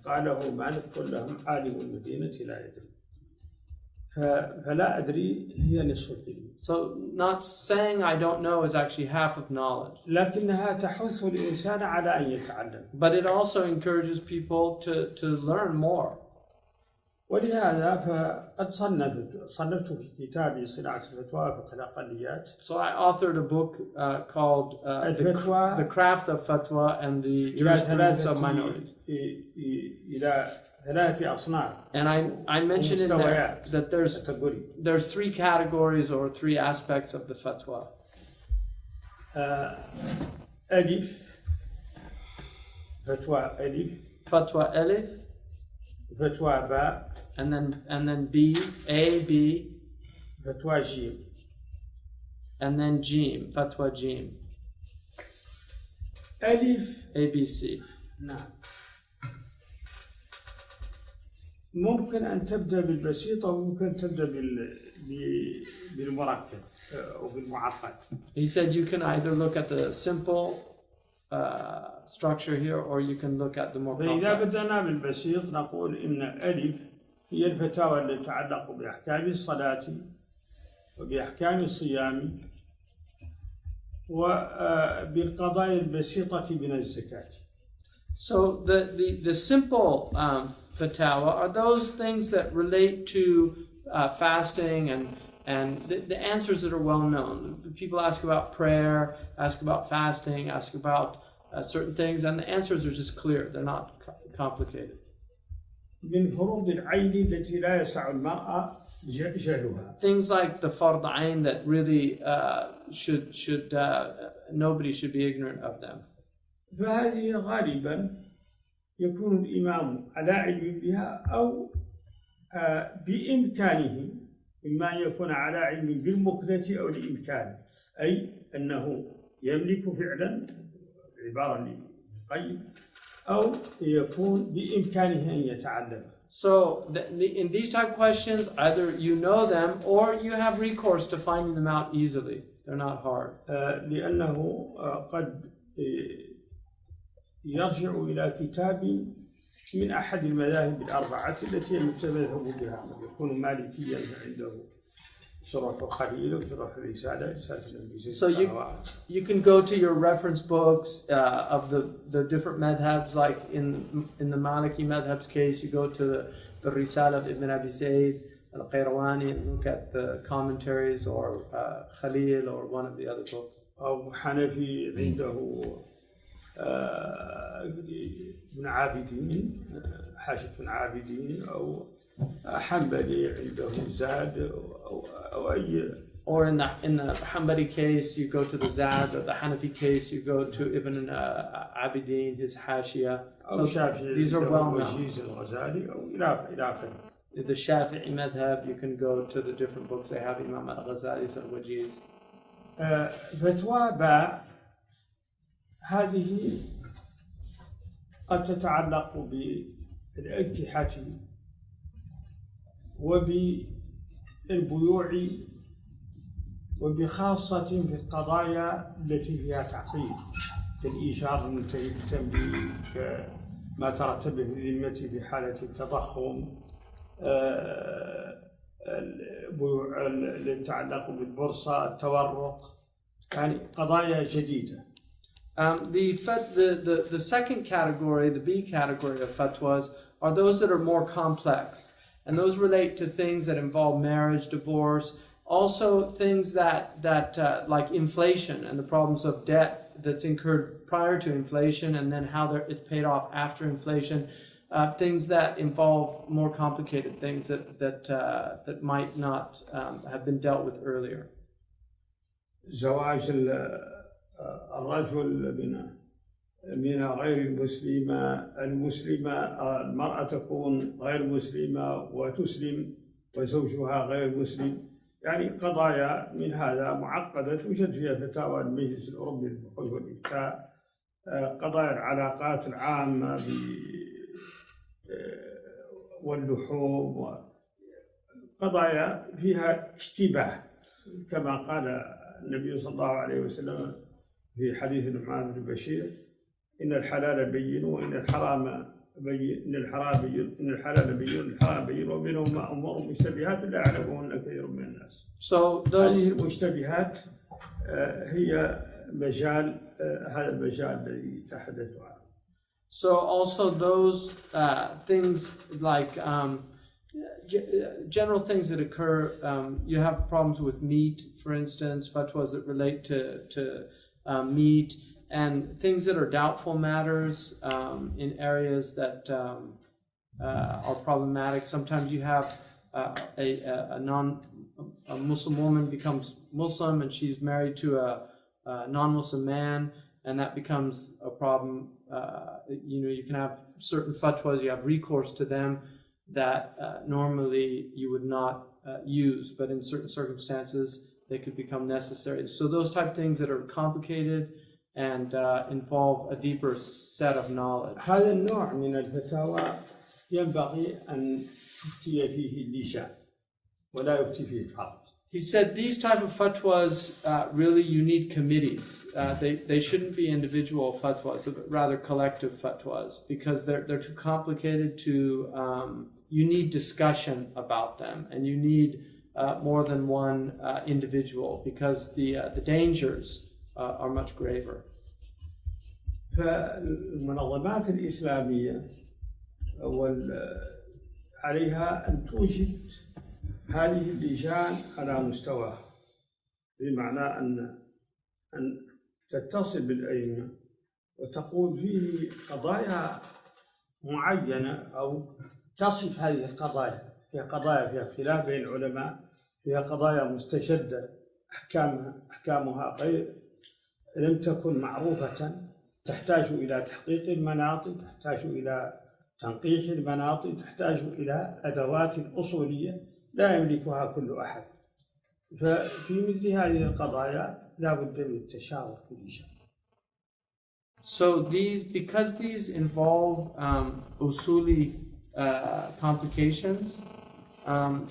قال له مالك قل لهم عالم المدينة لا يدري. فلا أدري هي نصف العلم. So not saying I don't know is actually half of knowledge. لكنها تحث الإنسان على أن يتعلم. But it also encourages people to learn more. ولهذا فقد صنفت في كتابي صناعة الفتوى في الأقليات. So I authored a book called The Craft of Fatwa and the Jurisprudence of Minorities. إلى 3 أصناف. And I mentioned in that there's 3 categories or 3 aspects of the fatwa. ألف فتوى ألف. Fatwa Alif. فتوى باء. And then B, A, B. فتوى جيم. And then Jim, Fatwa Jim. ألف A, B, C. نعم. ممكن أن تبدأ بالبسيطة وممكن تبدأ بالمركب أو بالمعقد. He said you can either look at the simple structure here or you can look at the more complex. فإذا بدأنا بالبسيط نقول إن ألف هي الفتاوى التي تتعلق بأحكام الصلاة وبأحكام الصيام وبالقضايا البسيطة من الزكاة. So the simple fatawa are those things that relate to fasting and the answers that are well known. People ask about prayer, ask about fasting, ask about certain things, and the answers are just clear. They're not complicated. من فروض العين التي لا يسع المرأة جهلها. Things like the fard ayn that really should nobody should be ignorant of them. فهذه غالبا يكون الإمام على علم بها أو بإمكانه، إما أن يكون على علم بالمكنة أو الإمكان، أي أنه يملك فعلا عبارة للقيم أو يكون بإمكانه أن يتعلم. So in these type of questions, either you know them or you have recourse to finding them out easily. They're not hard. لأنه قد يرجع إلى كتاب من أحد المذاهب الأربعة التي يتمذهب بها، قد يكون مالكيا عنده شروح خليل وشروح رسالة النبي. So you can go to your reference books of the different madhabs, like in the Maliki madhab's case, you go to the Risala of Ibn Abi Zayd al-Qayrawani and look at the commentaries or Khalil or one of the other books. أو حنفي عنده ابن عابدين، حاشية ابن عابدين، أو حنبلي عنده زاد أو أي. Or in the Hanbali case, you go to the Zad, or the Hanafi case, you go to Ibn Abidin, his Hashia. So these are well known. The Shafi'i madhab, you can go to the different books they have, Imam al-Ghazali's al-Wajiz. فتوى باء هذه قد تتعلق بالأنكحة وبالبيوع وبخاصة في القضايا التي فيها تعقيد كالإيجار المنتهي بالتمليك، ما ترتب به الذمة في حالة التضخم، البيوع التي تتعلق بالبورصة، التورق، يعني قضايا جديدة. The second category, the B category of fatwas, are those that are more complex. And those relate to things that involve marriage, divorce, also things that like inflation and the problems of debt that's incurred prior to inflation and then how it's paid off after inflation. Things that involve more complicated things that might not have been dealt with earlier. زواج الرجل من غير المسلمة، المرأة تكون غير مسلمة وتسلم وزوجها غير مسلم، يعني قضايا من هذا معقدة توجد فيها فتاوى المجلس الأوروبي للبحوث والإفتاء، قضايا العلاقات العامة واللحوم، قضايا فيها اشتباه كما قال النبي صلى الله عليه وسلم في حديث النعمان بن بشير: إن الحلال بين وإن الحرام بين، إن الحلال بين والحرام بين وبينهما أمور مشتبهات لا يعلمهن كثير من الناس. هذه المشتبهات هي مجال هذا المجال الذي تحدث عنه. So also those things like General things that occur, you have problems with meat, for instance, fatwas that relate to meat, and things that are doubtful matters in areas that are problematic. Sometimes you have a Muslim woman becomes Muslim and she's married to a non-Muslim man, and that becomes a problem. You can have certain fatwas, you have recourse to them that normally you would not use, but in certain circumstances they could become necessary. So those type of things that are complicated and involve a deeper set of knowledge. هذا النوع من الفتاوى ينبغي أن يفتي فيه اللجان ولا يفتي فيه الفرد. He said these type of fatwas, really you need committees. They shouldn't be individual fatwas, but rather collective fatwas, because they're too complicated to, you need discussion about them, and you need more than one individual, because the dangers are much graver. فالمنظمات الإسلامية عليها أن توجد هذه اللجان على مستواها، بمعنى أن تتصل بالأئمة وتقول فيه قضايا معينة أو تصف هذه القضايا. فيها قضايا فيها خلاف بين العلماء، فيها قضايا مستشدة أحكامها غير لم تكن معروفة، تحتاج إلى تحقيق المناط، تحتاج إلى تنقيح المناط، تحتاج إلى أدوات أصولية لا يملكها كل أحد. ففي مثل هذه القضايا لا بد من التشاور في اللجان. So because these involve usuli complications,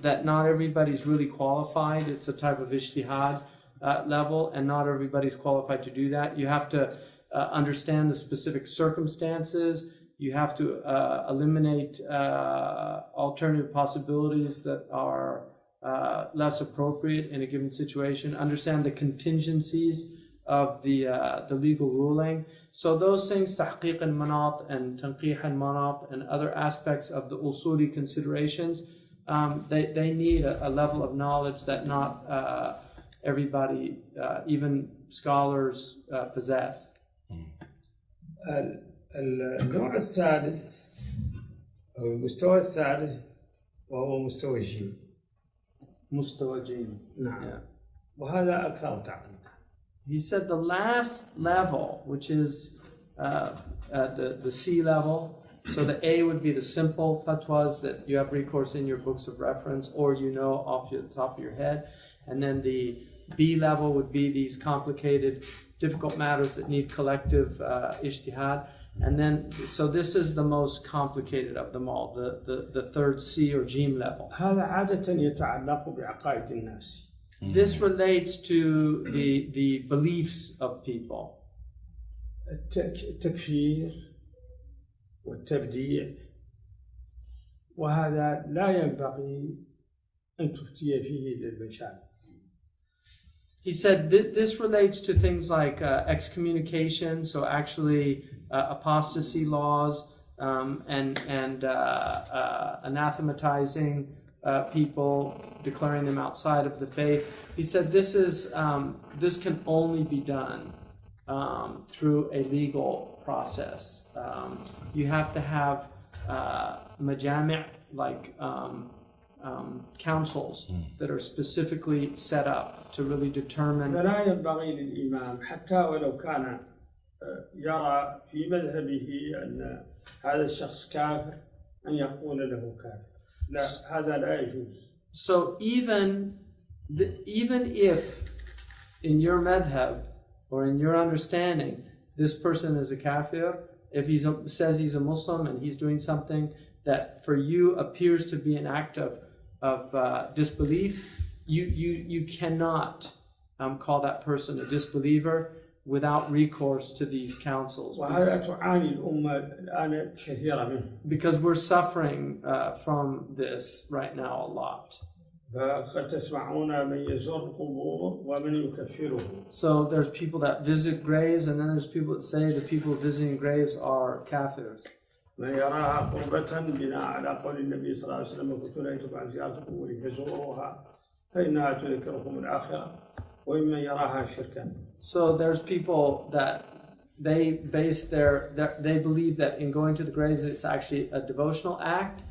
that not everybody's really qualified. It's a type of ijtihad level, and not everybody's qualified to do that. You have to understand the specific circumstances. You have to eliminate alternative possibilities that are less appropriate in a given situation. Understand the contingencies of the legal ruling. So those things, tahqiq al-manat and tanqih al-manat and other aspects of the usuli considerations, they need a level of knowledge that not everybody, even scholars, possess. النوع الثالث أو المستوى الثالث وهو مستوى الجيم. مستوى جيم. نعم. وهذا أكثر تعقيدا. He said the last level, which is the C level, so the A would be the simple fatwas that you have recourse in your books of reference or you know off the top of your head, and then the B level would be these complicated, difficult matters that need collective ijtihad. And then, so this is the most complicated of them all, the third C or Jim level. هذا عادة يتعلق بعقائد الناس. This relates to the beliefs of people. التكفير والتبديع، وهذا لا ينبغي أن تفتي فيه للبشر. He said this relates to things like excommunication, so actually apostasy laws, and anathematizing people, declaring them outside of the faith. He said this can only be done through a legal process. You have to have majami', like councils that are specifically set up to really determine. فلا ينبغي للإمام حتى ولو كان يرى في مذهبه أن هذا الشخص كافر أن يقول له كافر. لا، هذا لا يجوز. So even if in your madhab or in your understanding this person is a kafir, if he says he's a Muslim and he's doing something that for you appears to be an act of disbelief, you cannot call that person a disbeliever without recourse to these councils. Because we're suffering from this right now a lot. So there's people that visit graves, and then there's people that say the people visiting graves are kafirs. من يراها قربة بناء على قول النبي صلى الله عليه وسلم وكنت نهيتكم عن زيارة القبور فزوروها فإنها تذكركم الآخرة وممن يراها شركا. So there's people that they base they believe that in going to the graves it's actually a devotional act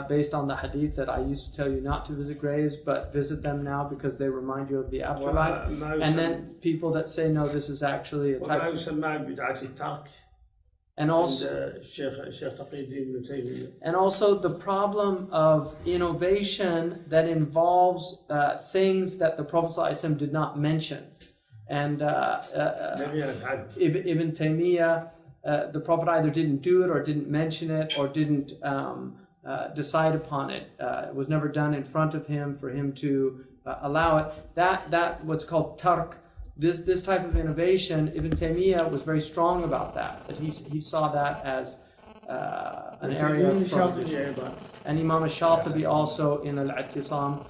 based on the hadith that I used to tell you not to visit graves but visit them now because they remind you of the afterlife. And then people that say no, this is actually a type. And also the problem of innovation that involves things that the Prophet ﷺ did not mention. And Ibn Taymiyyah, the Prophet either didn't do it or didn't mention it or didn't decide upon it. It was never done in front of him for him to allow it. That what's called tark. This type of innovation, Ibn Taymiyyah was very strong about that he saw that as an area of prohibition. And Imam al-Shatibi also in al-I'tisam,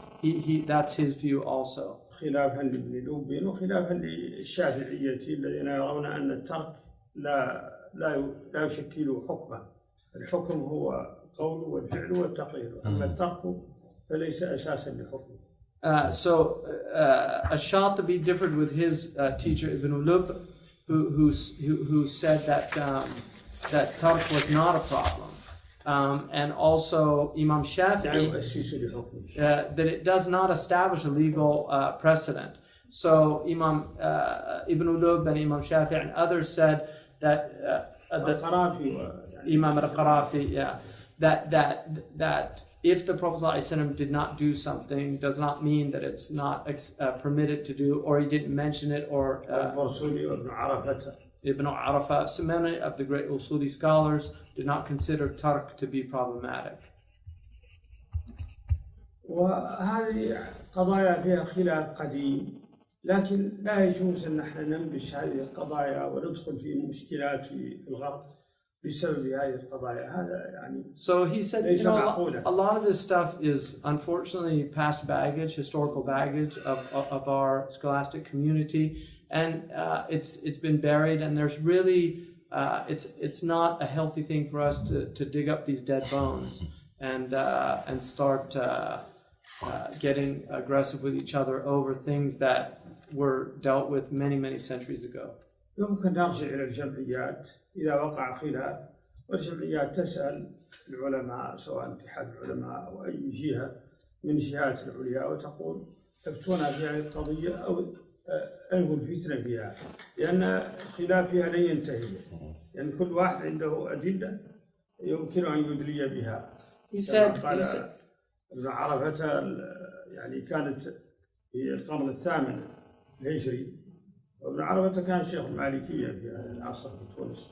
that's his view also. خلافا لابن لوبين وخلافا للشافعية الذين يرون أن الترك لا يشكل حكما. الحكم هو قول والفعل والتقرير، أما الترك فليس أساسا لحكم. So Ash-Shatibi differed with his teacher Ibn Ulub, who said that tark was not a problem, and also Imam Shafi'i that it does not establish a legal precedent. So Imam Ibn Ulub and Imam Shafi'i and others said that Imam al-Qarafi, that if the Prophet ﷺ did not do something, does not mean that it's not permitted to do, or he didn't mention it, or Ibn Arafah. So many of the great Usuli scholars did not consider tark to be problematic. وهذه قضايا فيها خلاف قديم، لكن لا يجوز أن نحن ننبش هذه القضايا وندخل في مشكلات في الغرب بسبب هذه القضايا. هذا يعني So he said, a lot of this stuff is unfortunately past baggage, historical baggage of our scholastic community, and it's been buried, and there's really it's not a healthy thing for us to dig up these dead bones and start getting aggressive with each other over things that were dealt with many centuries ago. يمكن نرجع إلى الجمعيات إذا وقع خلاف، والجمعيات تسأل العلماء سواء اتحاد العلماء أو أي جهة من جهات العليا وتقول افتونا في هذه القضية أو أنهوا الفتنة فيها، لأن الخلاف فيها لن ينتهي، لأن كل واحد عنده أدلة يمكن أن يدلي بها. قال ابن عرفة يعني كانت في القرن الثامن الهجري، وابن عرفة كان شيخ المالكية في العصر في تونس،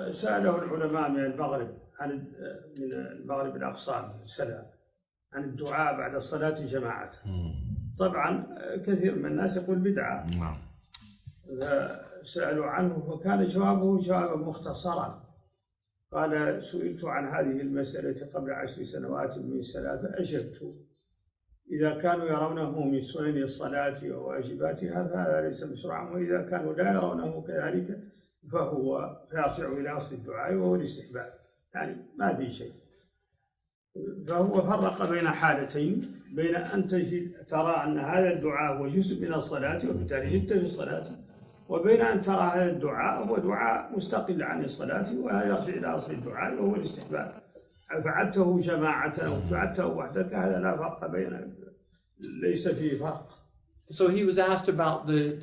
فسأله العلماء من المغرب من المغرب الأقصى سنة عن الدعاء بعد الصلاة جماعة. طبعا كثير من الناس يقول بدعة، فسألوا عنه فكان جوابه جوابا مختصرا. قال سئلت عن هذه المسألة قبل 10 سنوات من سلف فأجبت إذا كانوا يرونه من سنن الصلاة وواجباتها فهذا ليس مشروعا، وإذا كانوا لا يرونه كذلك فهو يرجع إلى أصل الدعاء وهو الاستحباب، يعني ما في شيء. فهو فرق بين حالتين، بين أن ترى أن هذا الدعاء هو جزء من الصلاة وبالتالي جد في الصلاة، وبين أن ترى هذا الدعاء هو دعاء مستقل عن الصلاة ويرجع إلى أصل الدعاء وهو الاستحباب. فعلته جماعة أو فعلته وحدك هذا لا فرق بين، ليس فيه فرق. So he was asked about the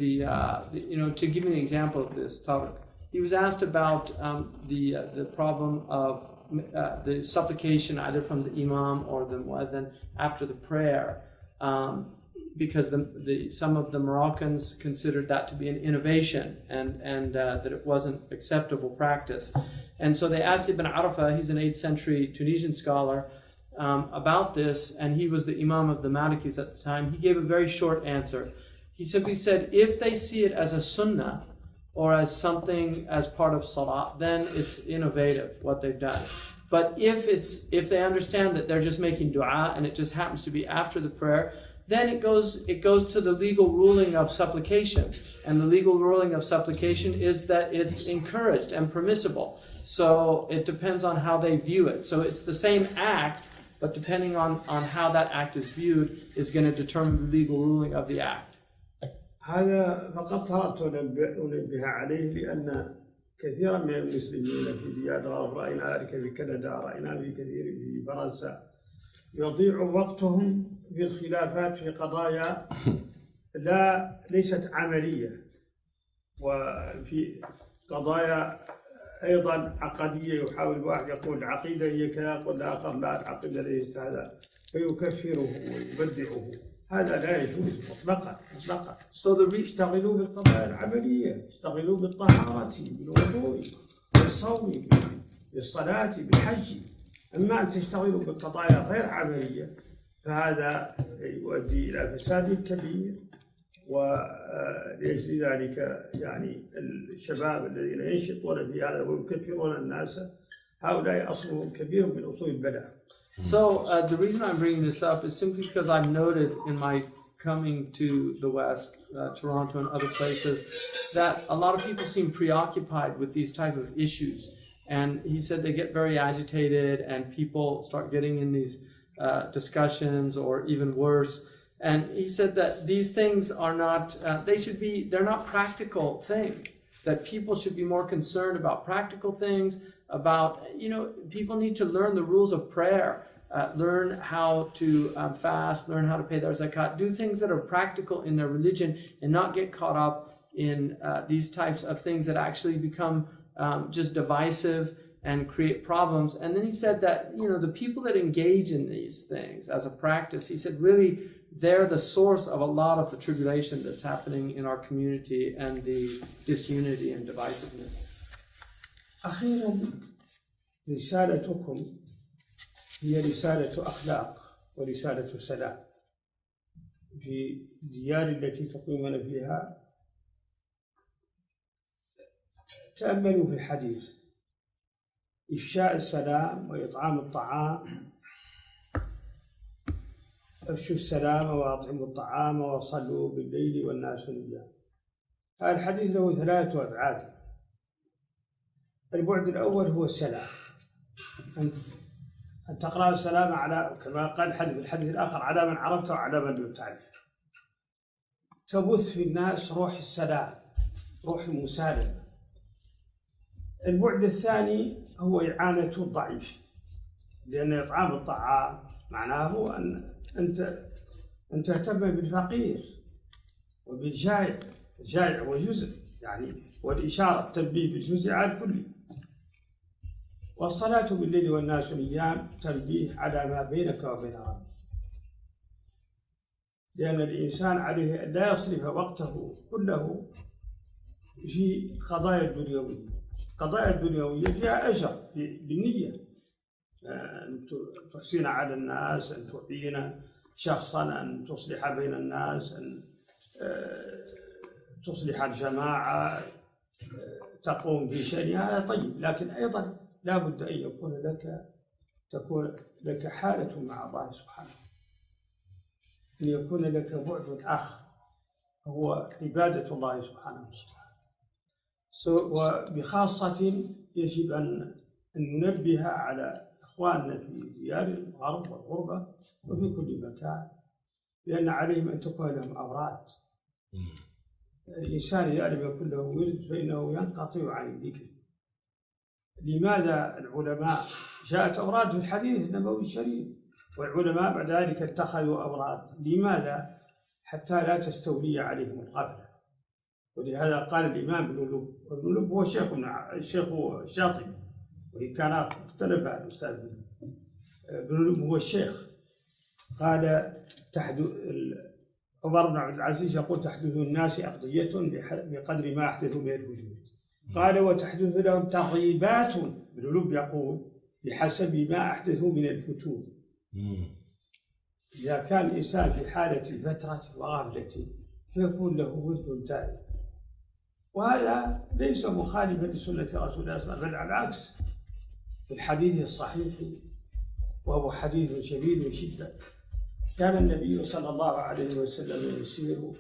to give you an example of this topic, he was asked about the problem of the supplication either from the imam or the muadhin after the prayer, because some of the Moroccans considered that to be an innovation and that it wasn't acceptable practice. And so they asked Ibn Arafah, he's an 8th century Tunisian scholar, about this, and he was the imam of the Malikis at the time. He gave a very short answer. He simply said, if they see it as a sunnah or as something as part of salah, then it's innovative what they've done. But if they understand that they're just making dua and it just happens to be after the prayer, then it goes to the legal ruling of supplication. And the legal ruling of supplication is that it's encouraged and permissible. So it depends on how they view it. So it's the same act, but depending on how that act is viewed is going to determine the legal ruling of the act. هذا فقط أردت أنبه عليه لأن كثيرا من المسلمين في ديار الغرب رأينا ذلك في كندا، رأينا في كثير في فرنسا يضيع وقتهم في الخلافات في قضايا ليست عملية، وفي قضايا أيضا عقدية يحاول الواحد يقول العقيدة هي كذا، يقول الآخر لا العقيدة ليست هذا، فيكفره ويبدعه. هذا لا يجوز مطلقا. يشتغلوا بالقضايا العملية، يشتغلوا بالطهارة، بالوضوء، بالصوم، بالصلاة، بالحج. أما أن تشتغلوا بالقضايا غير عملية فهذا يؤدي إلى فساد كبير. ولأجل ذلك يعني الشباب الذين ينشطون في هذا ويكفرون الناس هؤلاء أصلهم كبير من أصول البدع. So the reason I'm bringing this up is simply because I've noted in my coming to the West, Toronto and other places, that a lot of people seem preoccupied with these type of issues. And he said they get very agitated and people start getting in these discussions or even worse. And he said that these things are not, they're not practical things, that people should be more concerned about practical things, about, people need to learn the rules of prayer, learn how to fast, learn how to pay their zakat, do things that are practical in their religion and not get caught up in these types of things that actually become just divisive and create problems. And then he said that, the people that engage in these things as a practice, he said really they're the source of a lot of the tribulation that's happening in our community and the disunity and divisiveness. أخيرا رسالتكم هي رسالة أخلاق ورسالة سلام في الديار التي تقيمون فيها. تأملوا في الحديث: إفشاء السلام وإطعام الطعام، أفشوا السلام وأطعموا الطعام وصلوا بالليل والناس نيام. هذا الحديث له 3 أبعاد. البعد الأول هو السلام، أن تقرأ السلام على، كما قال الحديث الآخر، على من عرفته وعلى من لم تعرف. تبث في الناس روح السلام، روح المسالمة. البعد الثاني هو إعانة الضعيف، لأن إطعام الطعام معناه أن تهتم بالفقير وبالجائع. الجائع وجزء يعني، والإشارة التنبيه بالجزء على الكل. والصلاة بالليل والناس نيام تنبيه على ما بينك وبين ربك، لأن الإنسان عليه أن لا يصرف وقته كله في قضايا الدنيوية. قضايا الدنيوية فيها أجر بالنية، أن تحسن على الناس، أن تعين شخصا، أن تصلح بين الناس، أن تصلح الجماعة، تقوم بشأنها، هذا طيب. لكن أيضا لا بد أن تكون لك حالة مع الله سبحانه، أن يكون لك بعد آخر هو عبادة الله سبحانه وتعالى. وبخاصة يجب أن ننبه على إخواننا في ديار الغرب والغربة وفي كل مكان، لأن عليهم أن تكون لهم أوراد. الإنسان إذا لم يكن له ورد فإنه ينقطع عن الذكر. لماذا العلماء جاءت أوراد في الحديث النبوي الشريف، والعلماء بعد ذلك اتخذوا أوراد؟ لماذا؟ حتى لا تستولي عليهم الغفلة. ولهذا قال الإمام ابن لب، وابن لب هو الشيخ الشاطبي، وإن كان اختلف الأستاذ ابن لب هو الشيخ. قال عمر بن عبد العزيز يقول: تحدث الناس أقضية بقدر ما أحدثوا من الوجود. قال: وتحدث لهم تغييبات، ابن لب يقول: بحسب ما أحدثوا من الفتور. إذا كان الإنسان في حالة فترة وغفلة فيكون له ورد دائم، وهذا ليس مخالفا لسنة رسول الله صلى الله عليه وسلم، بل على العكس. في الحديث الصحيح، وهو حديث شديد شدة، كان النبي صلى الله عليه وسلم يسير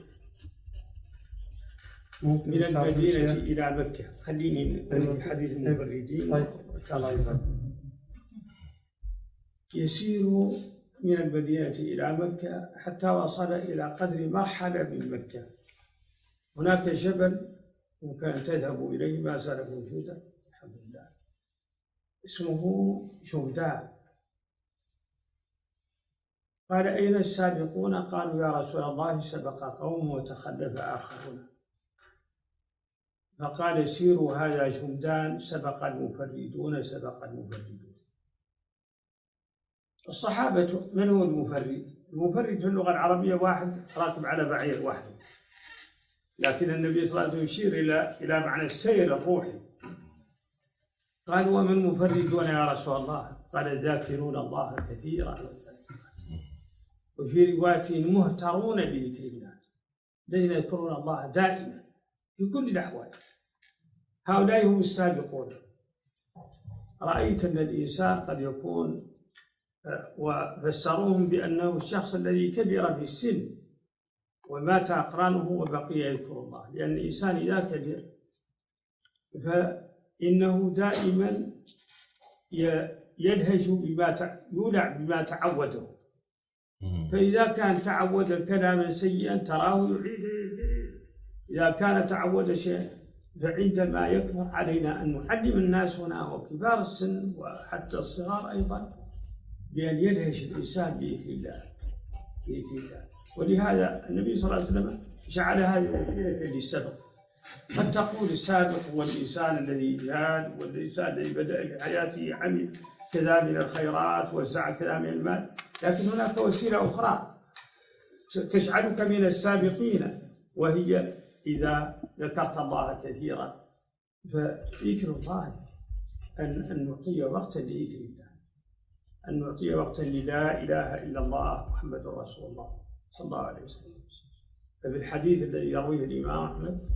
من المدينة إلى مكة. خليني في حديث المبردين. يسير من المدينة إلى مكة حتى وصل إلى قدر مرحلة من مكة. هناك جبل ممكن أن تذهبوا إليه، ما زال موجودا الحمد لله، اسمه جمدان. قال: أين السابقون؟ قالوا: يا رسول الله سبق قوم وتخلف آخرون. فقال: سيروا هذا جمدان، سبق المفردون سبق المفردون. الصحابة، من هو المفرد؟ المفرد في اللغة العربية واحد راكب على بعير وحده، لكن النبي صلى الله عليه وسلم يشير إلى معنى السير الروحي. قال: ومن المفردون يا رسول الله؟ قال: الذاكرون الله كثيرا، وفي رواية مهترون بذكر الله، الذين يذكرون الله دائما في كل الأحوال. هؤلاء هم السابقون. رأيت أن الإنسان قد يكون، وفسروهم بأنه الشخص الذي كبر في السن ومات أقرانه وبقي يذكر الله، لأن الإنسان إذا كبر فإنه دائما يلهج يولع بما تعوده. فإذا كان تعود كلاما سيئا تراه يعيد، إذا كان تعود شيء. فعندما يكبر علينا أن نعلم الناس هنا وكبار السن وحتى الصغار أيضا بأن يلهج الإنسان بذكر الله. ولهذا النبي صلى الله عليه وسلم جعل هذه للسبق. قد تقول السابق هو الإنسان الذي جاد، والإنسان الذي بدأ في حياته عمل كذا من الخيرات وزع كذا من المال، لكن هناك وسيلة أخرى تجعلك من السابقين، وهي إذا ذكرت الله كثيرا. فذكر الله أن نعطي وقتا لذكر الله، أن نعطي وقتا للا إله إلا الله محمد رسول الله صلى الله عليه وسلم. ففي الحديث الذي يرويه الإمام أحمد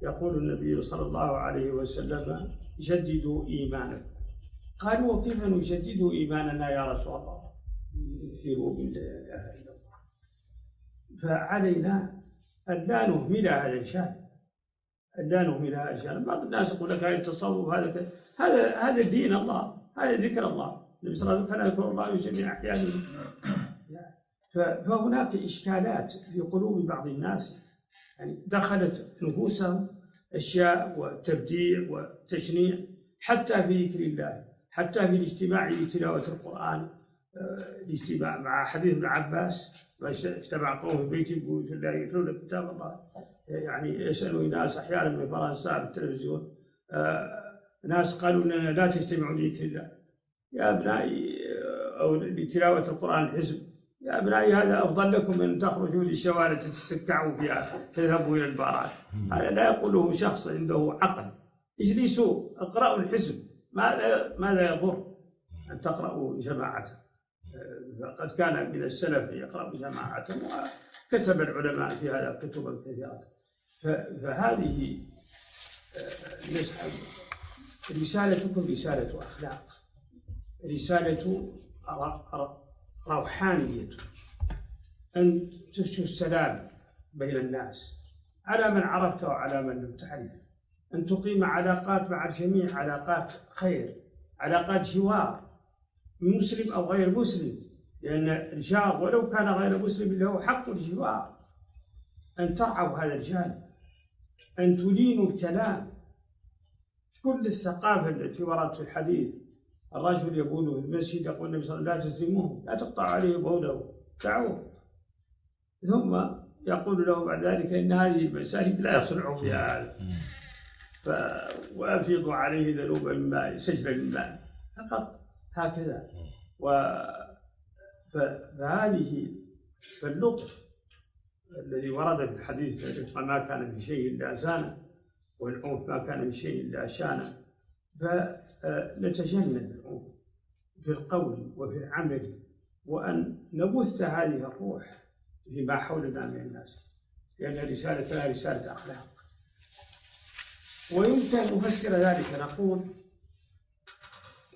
يقول النبي صلى الله عليه وسلم: جددوا إيمانكم. قالوا: وكيف نجدد إيماننا يا رسول الله؟ يذكروا بالله لا إله إلا الله. فعلينا أن لا نهمل هذا الشأن، أن لا نهمل هذا الشأن. بعض الناس يقول لك هذا التصوف، هذا دين الله، هذا ذكر الله. النبي صلى الله عليه وسلم كان يذكر الله في جميع أحيانه. فهناك إشكالات في قلوب بعض الناس، يعني دخلت نفوسهم أشياء وتبديع وتشنيع حتى في ذكر الله، حتى في الاجتماع لتلاوة القرآن. الاجتماع مع حديث ابن عباس: اجتمع قوم في بيت من بيوت الله يتلون كتاب الله. يعني يسألوا الناس أحيانا من فرنسا بالتلفزيون، ناس قالوا لنا لا تجتمعوا لذكر الله يا أبنائي، أو لتلاوة القرآن الحزب. يا أبنائي هذا أفضل لكم من تخرجوا للشوارع تتسكعوا فيها تذهبوا إلى البارات. هذا لا يقوله شخص عنده عقل. اجلسوا اقرأوا الحزب، ماذا يضر أن تقرأوا جماعة؟ فقد كان من السلف يقرأ جماعة، وكتب العلماء في هذا كتبا كثيرة. فهذه رسالتكم رسالة أخلاق، رسالة روحانية، أن تفشوا السلام بين الناس على من عرفت وعلى من لم تعرف، أن تقيم علاقات مع الجميع، علاقات خير، علاقات جوار، مسلم أو غير مسلم، لأن الجار ولو كان غير مسلم له حق الجوار. أن ترعوا هذا الجانب، أن تلينوا الكلام. كل الثقافة التي وردت في الحديث: الرجل يبول في المسجد يقول النبي صلى الله عليه وسلم: لا تسلموه، لا تقطع عليه بوله، دعوه. ثم يقول له بعد ذلك: إن هذه المساجد لا يصنع فيها هذا، وأفيضوا عليه ذنوبا من ماء، سجلا من ماء، فقط هكذا. فهذه فاللطف الذي ورد في الحديث: ما كان في شيء إلا زانه، والعنف ما كان في شيء إلا شانه. فنتجنب العنف في القول وفي العمل، وأن نبث هذه الروح فيما حولنا من الناس، لأن رسالتنا رسالة أخلاق. ويمكن أن نفسر ذلك نقول: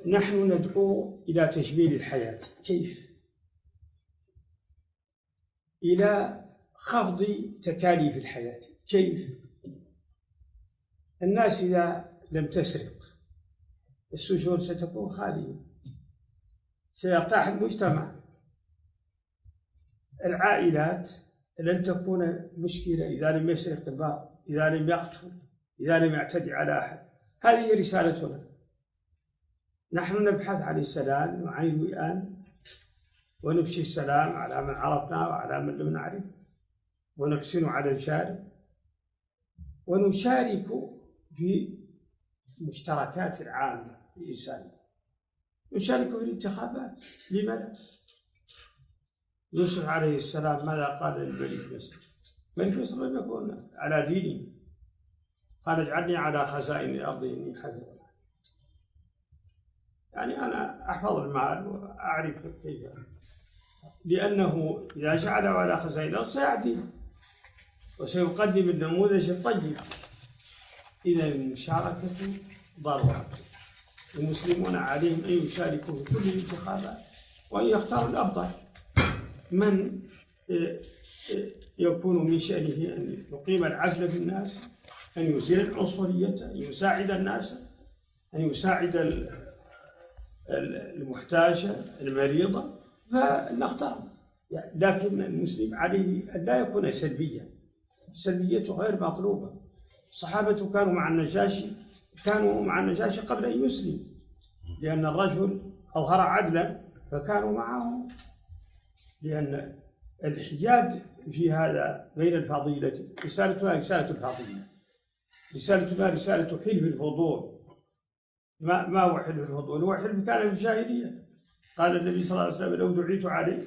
نحن ندعو إلى تجميل الحياة. كيف؟ إلى خفض تكاليف الحياة. كيف؟ الناس إذا لم تسرق السجون ستكون خالية، سيرتاح المجتمع. العائلات لن تكون مشكلة إذا لم يسرق البعض، إذا لم يقتل، إذا لم يعتدي على أحد. هذه رسالتنا. نحن نبحث عن السلام وعن الوئام، ونفشي السلام على من عرفنا وعلى من لم نعرف، ونحسن على الجار، ونشارك في المشتركات العامة للإنسان. نشارك في الانتخابات، لما لا؟ يوسف عليه السلام ماذا قال للملك مصر؟ ملك مصر لم يكن على دينه، قال اجعلني على خزائن الأرض إني حفظ. يعني أنا أحفظ المال وأعرف كيف، لأنه إذا جعله على خزائن الأرض سيعدل وسيقدم النموذج الطيب. إذا المشاركة ضرورة. المسلمون عليهم أن يشاركوا في كل الانتخابات وأن يختاروا الأفضل، من يكون من شأنه أن يقيم العدل في الناس، أن يزيل العنصرية، أن يساعد الناس، أن يساعد المحتاجة المريضة، فنختار. لكن المسلم عليه أن لا يكون سلبيا. السلبية غير مطلوبة. الصحابة كانوا مع النجاشي قبل أن يسلم، لأن الرجل أظهر عدلا فكانوا معه، لأن الحياد في هذا بين الفضيلة رسالتها رسالة الفضيلة، رسالتها رسالة حلف الفضول. ما هو حلف الفضول؟ هو حلف كان في الجاهلية. قال النبي صلى الله عليه وسلم لو دعيت عليه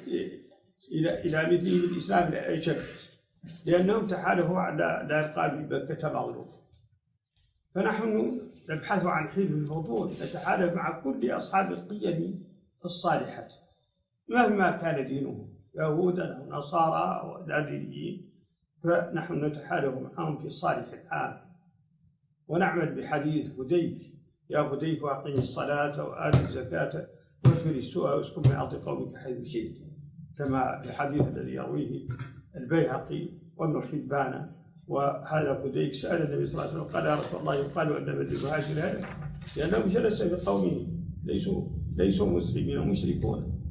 إلى مثله في الإسلام لأجبت، لأنهم تحالفوا على لا يبقى بمكة مغلوب. فنحن نبحث عن حلف الفضول، نتحالف مع كل أصحاب القيم الصالحة مهما كان دينهم، يهودا أو نصارى أو نادريين، فنحن نتحالف معهم في الصالح العام، ونعمل بحديث هديف: يا هديف أقم الصلاة وآت الزكاة واجبر السوء واسكن من أرض قومك حيث شئت، كما في الحديث الذي يرويه البيهقي وابن حبان. وهذا هديف سأل النبي صلى الله عليه وسلم قال: يا رسول الله يقال أن بدر هاجر هذا، لأنه جلس في قومه ليسوا مسلمين ومشركون،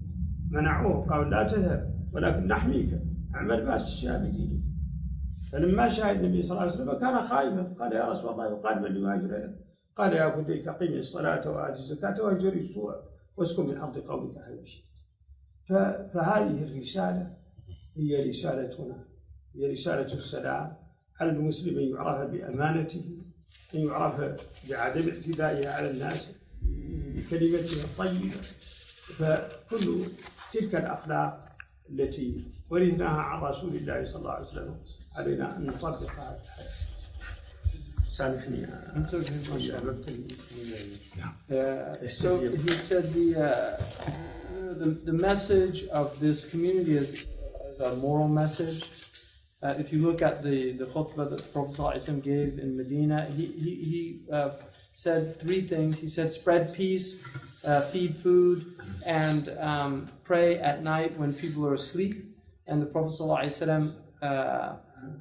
منعوه، قالوا لا تذهب ولكن نحميك، اعمل ما تشاء بدينك. فلما شاهد النبي صلى الله عليه وسلم كان خائفا، قال: يا رسول الله يقال من يهاجر هذا؟ قال: يا هديف أقم الصلاة وآت الزكاة واهجر السوء واسكن من أرض قومك حيث شئت. فهذه الرسالة هي رسالتنا، هي رسالة السلام. على المسلم أن يعرف بأمانته، أن يعرف بعدم اعتدائه على الناس، بكلمته الطيبة. فكل تلك الأخلاق التي ورثناها عن رسول الله صلى الله عليه وسلم علينا أن نطبقها في الحياة. سامحني. So he said the message of this community is a moral message. If you look at the khutbah that the Prophet ﷺ gave in Medina, he said three things. He said spread peace, feed food, and pray at night when people are asleep. And the Prophet ﷺ,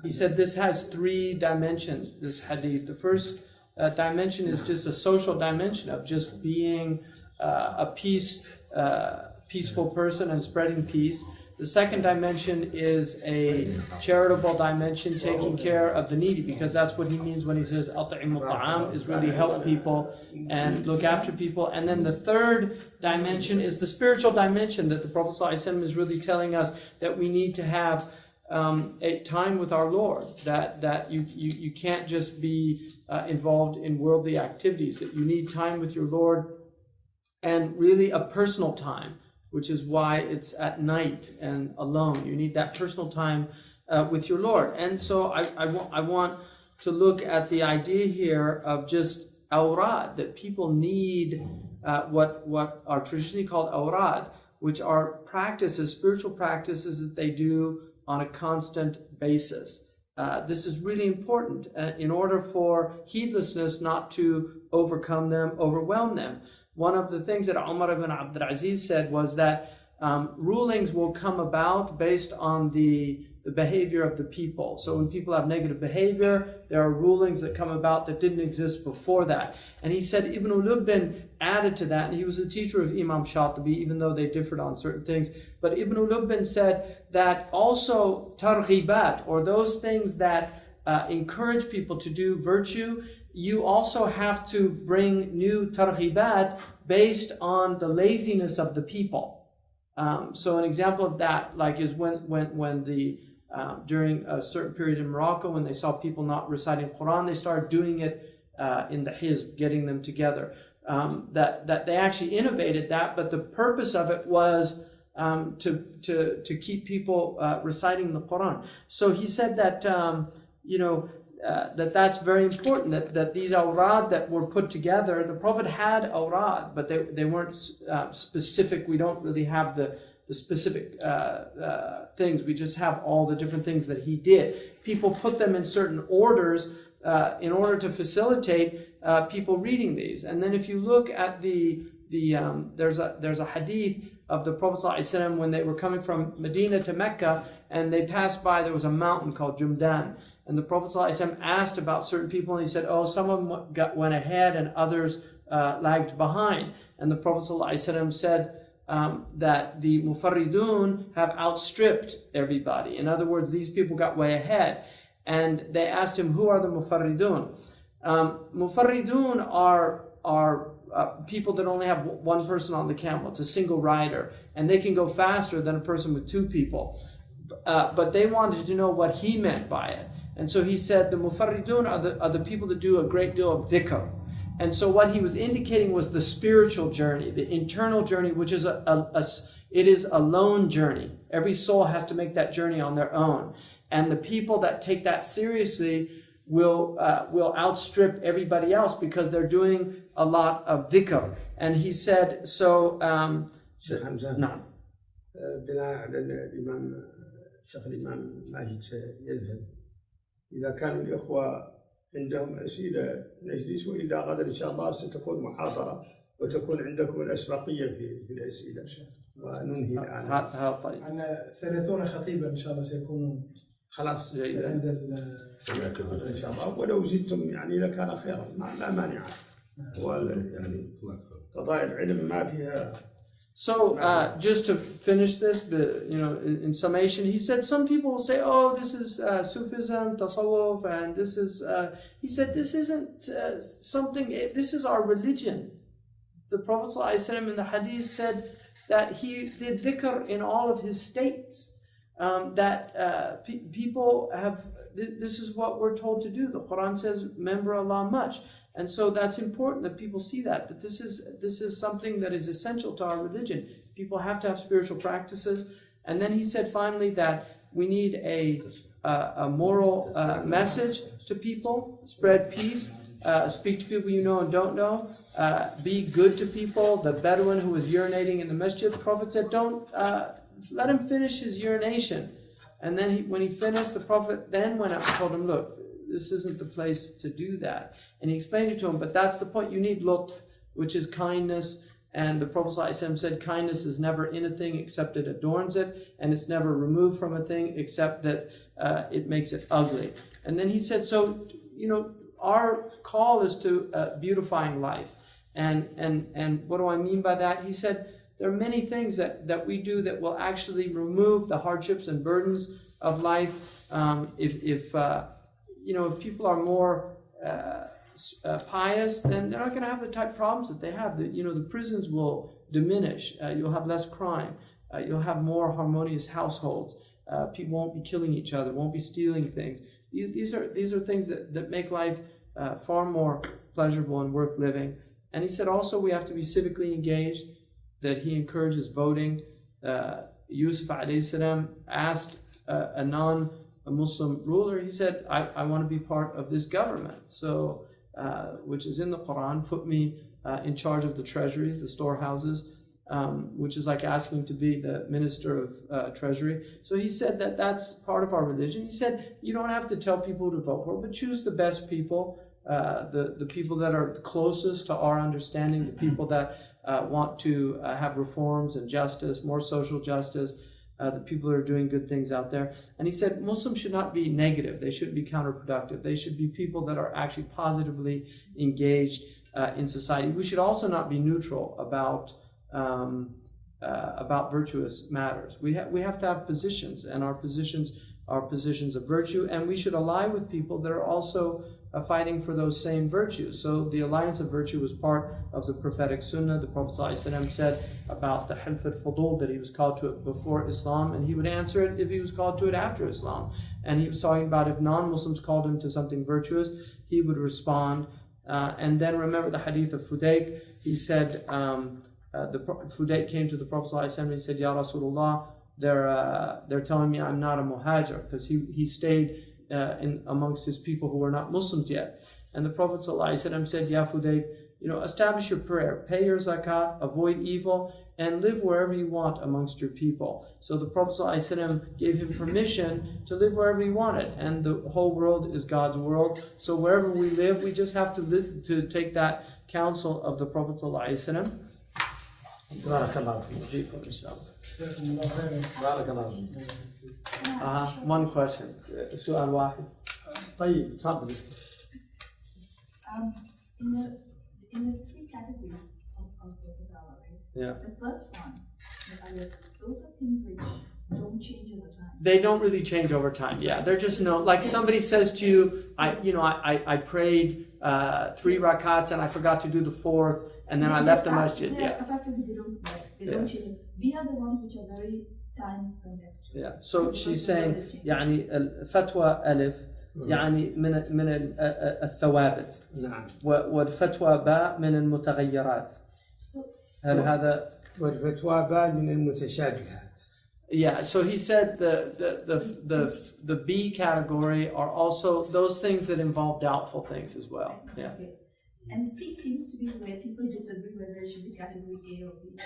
he said this has three dimensions, this hadith. The first dimension is just a social dimension of just being a peaceful person and spreading peace. The second dimension is a charitable dimension, taking care of the needy, because that's what he means when he says "At'imut ta'am," is really help people and look after people. And then the third dimension is the spiritual dimension that the Prophet ﷺ is really telling us that we need to have a time with our Lord, that you can't just be involved in worldly activities, that you need time with your Lord, and really a personal time, which is why it's at night and alone. You need that personal time with your Lord. And so I want to look at the idea here of just awrad, that people need what are traditionally called awrad, which are practices, spiritual practices that they do on a constant basis. This is really important in order for heedlessness not to overcome them, overwhelm them. One of the things that Umar ibn Abdul Aziz said was that rulings will come about based on the behavior of the people. So when people have negative behavior, there are rulings that come about that didn't exist before that. And he said Ibn Ulubbin added to that, and he was a teacher of Imam Shatibi, even though they differed on certain things. But Ibn Ulubbin said that also targhibat, or those things that encourage people to do virtue, you also have to bring new targhibat based on the laziness of the people. So an example of that, like, is when the during a certain period in Morocco, when they saw people not reciting Quran, they started doing it in the Hizb, getting them together. That they actually innovated that, but the purpose of it was to keep people reciting the Quran. So he said that that's very important, that these awrad that were put together, the Prophet had awrad, but they weren't specific. We don't really have the specific things. We just have all the different things that he did. People put them in certain orders in order to facilitate people reading these. And then if you look at there's a hadith of the Prophet ﷺ when they were coming from Medina to Mecca, and they passed by, there was a mountain called Jumdan. And the Prophet ﷺ asked about certain people, and he said, some of them went ahead and others lagged behind. And the Prophet ﷺ said that the Mufarridun have outstripped everybody. In other words, these people got way ahead. And they asked him, who are the Mufarridun? Mufarridun are people that only have one person on the camel. It's a single rider. And they can go faster than a person with two people. But they wanted to know what he meant by it. And so he said the Mufarridun are the people that do a great deal of dhikr. And so what he was indicating was the spiritual journey, the internal journey, which is it is a lone journey. Every soul has to make that journey on their own. And the people that take that seriously will outstrip everybody else because they're doing a lot of dhikr. And he said, so... Shaykh Hamza, نعم. بناء على الإمام شيخ الإمام ماجد سيذهب، إذا كانوا الإخوة عندهم أسئلة نجلس، وإلا غدا إن شاء الله ستكون محاضرة وتكون عندكم الأسبقية في الأسئلة، وننهي الآن. طيب. عندنا 30 خطيبا إن شاء الله سيكونون خلاص عند إن شاء الله، ولو زدتم يعني لكان خيرا، لا مانع. يعني قضايا العلم ما فيها. So just to finish this, in summation, he said some people will say, oh, this is Sufism, Tasawwuf, and this is, he said, this isn't something, this is our religion. The Prophet ﷺ in the hadith said that he did dhikr in all of his states, that people have, this is what we're told to do. The Quran says, remember Allah much. And so that's important that people see that this is something that is essential to our religion. People have to have spiritual practices. And then he said finally that we need a moral message to people, spread peace, speak to people you know and don't know, be good to people. The Bedouin who was urinating in the masjid, the Prophet said, don't let him finish his urination. And then when he finished, the Prophet then went up and told him, look, this isn't the place to do that. And he explained it to him, but that's the point. You need lutf, which is kindness. And the Prophet ﷺ said kindness is never in a thing except it adorns it, and it's never removed from a thing except that it makes it ugly. And then he said, so, our call is to beautifying life. And what do I mean by that? He said, there are many things that we do that will actually remove the hardships and burdens of life. If people are more pious, then they're not going to have the type of problems that they have. The prisons will diminish. You'll have less crime. You'll have more harmonious households. People won't be killing each other, won't be stealing things. These are things that make life far more pleasurable and worth living. And he said also we have to be civically engaged, that he encourages voting. Yusuf alayhi salam asked a Muslim ruler, he said, I want to be part of this government, so which is in the Quran, put me in charge of the treasuries, the storehouses, which is like asking to be the minister of treasury. So he said that that's part of our religion. He said, you don't have to tell people to vote for, but choose the best people, the people that are closest to our understanding, the people that want to have reforms and justice, more social justice, the people who are doing good things out there. And he said Muslims should not be negative. They shouldn't be counterproductive. They should be people that are actually positively engaged in society. We should also not be neutral about virtuous matters. We have to have positions, and our positions are positions of virtue, and we should ally with people that are also fighting for those same virtues. So the alliance of virtue was part of the prophetic sunnah. The Prophet ﷺ said about the Hilf al-Fudul that he was called to it before Islam, and he would answer it if he was called to it after Islam. And he was talking about if non-Muslims called him to something virtuous, he would respond. And then remember the hadith of Fudayk. He said, Fudayk came to the Prophet ﷺ and he said, Ya Rasulullah, they're telling me I'm not a muhajir, because he stayed amongst his people who were not Muslims yet. And the Prophet ﷺ said, Ya Fudayk, establish your prayer, pay your zakat, avoid evil, and live wherever you want amongst your people. So the Prophet ﷺ gave him permission to live wherever he wanted, and the whole world is God's world. So wherever we live, we just have to take that counsel of the Prophet ﷺ. بارك الله فيكم إن شاء الله. بارك الله فيكم. One question. سؤال واحد. طيب تفضل. In the three categories of the dawah, right? Yeah. The first one, the alif, those are things which don't change over time. They don't really change over time. Yeah, they're just like somebody says to you, I prayed 3 rakats and I forgot to do the 4th, and then I left the masjid. Yeah. Effectively, they don't change. We are the ones which are very time contextual. Yeah. So she's saying, يعني الفتوى ألف يعني من الثوابت. نعم. والفتوى باء من المتغيرات. هل هذا؟ والفتوى باء من المتشابهات. Yeah, so he said the B category are also those things that involve doubtful things as well. Yeah. Okay. And C seems to be where people disagree whether it should be category A or B.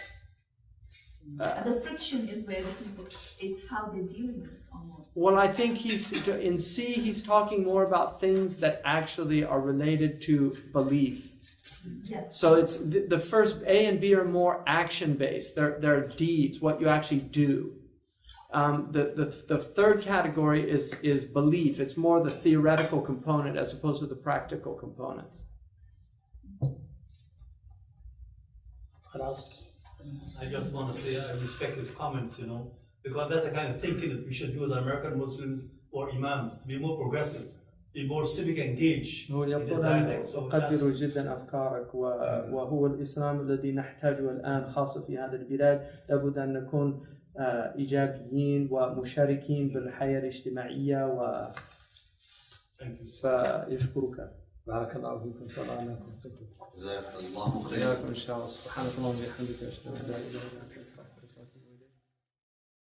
And the friction is where the people is how they're dealing with it almost. Well, I think in C he's talking more about things that actually are related to belief. Yes. So it's the first A and B are more action based. They're deeds, what you actually do. The third category is belief. It's more the theoretical component as opposed to the practical components. I just want to say I respect his comments, because that's the kind of thinking that we should do with American Muslims or imams, to be more progressive, be more civic engaged هو in the يقول dialogue. So أقدر جدا أفكارك وهو الإسلام الذي نحتاجه الآن خاصة في هذه البلاد. لابد أن نكون إيجابيين ومشاركين بالحياة الاجتماعية فيشكرك. بارك الله فيكم. إن شاء الله أنا كنت. جزاك الله خير. إن شاء الله. سبحانك اللهم وبحمدك أشهد أن لا إله إلا أنت.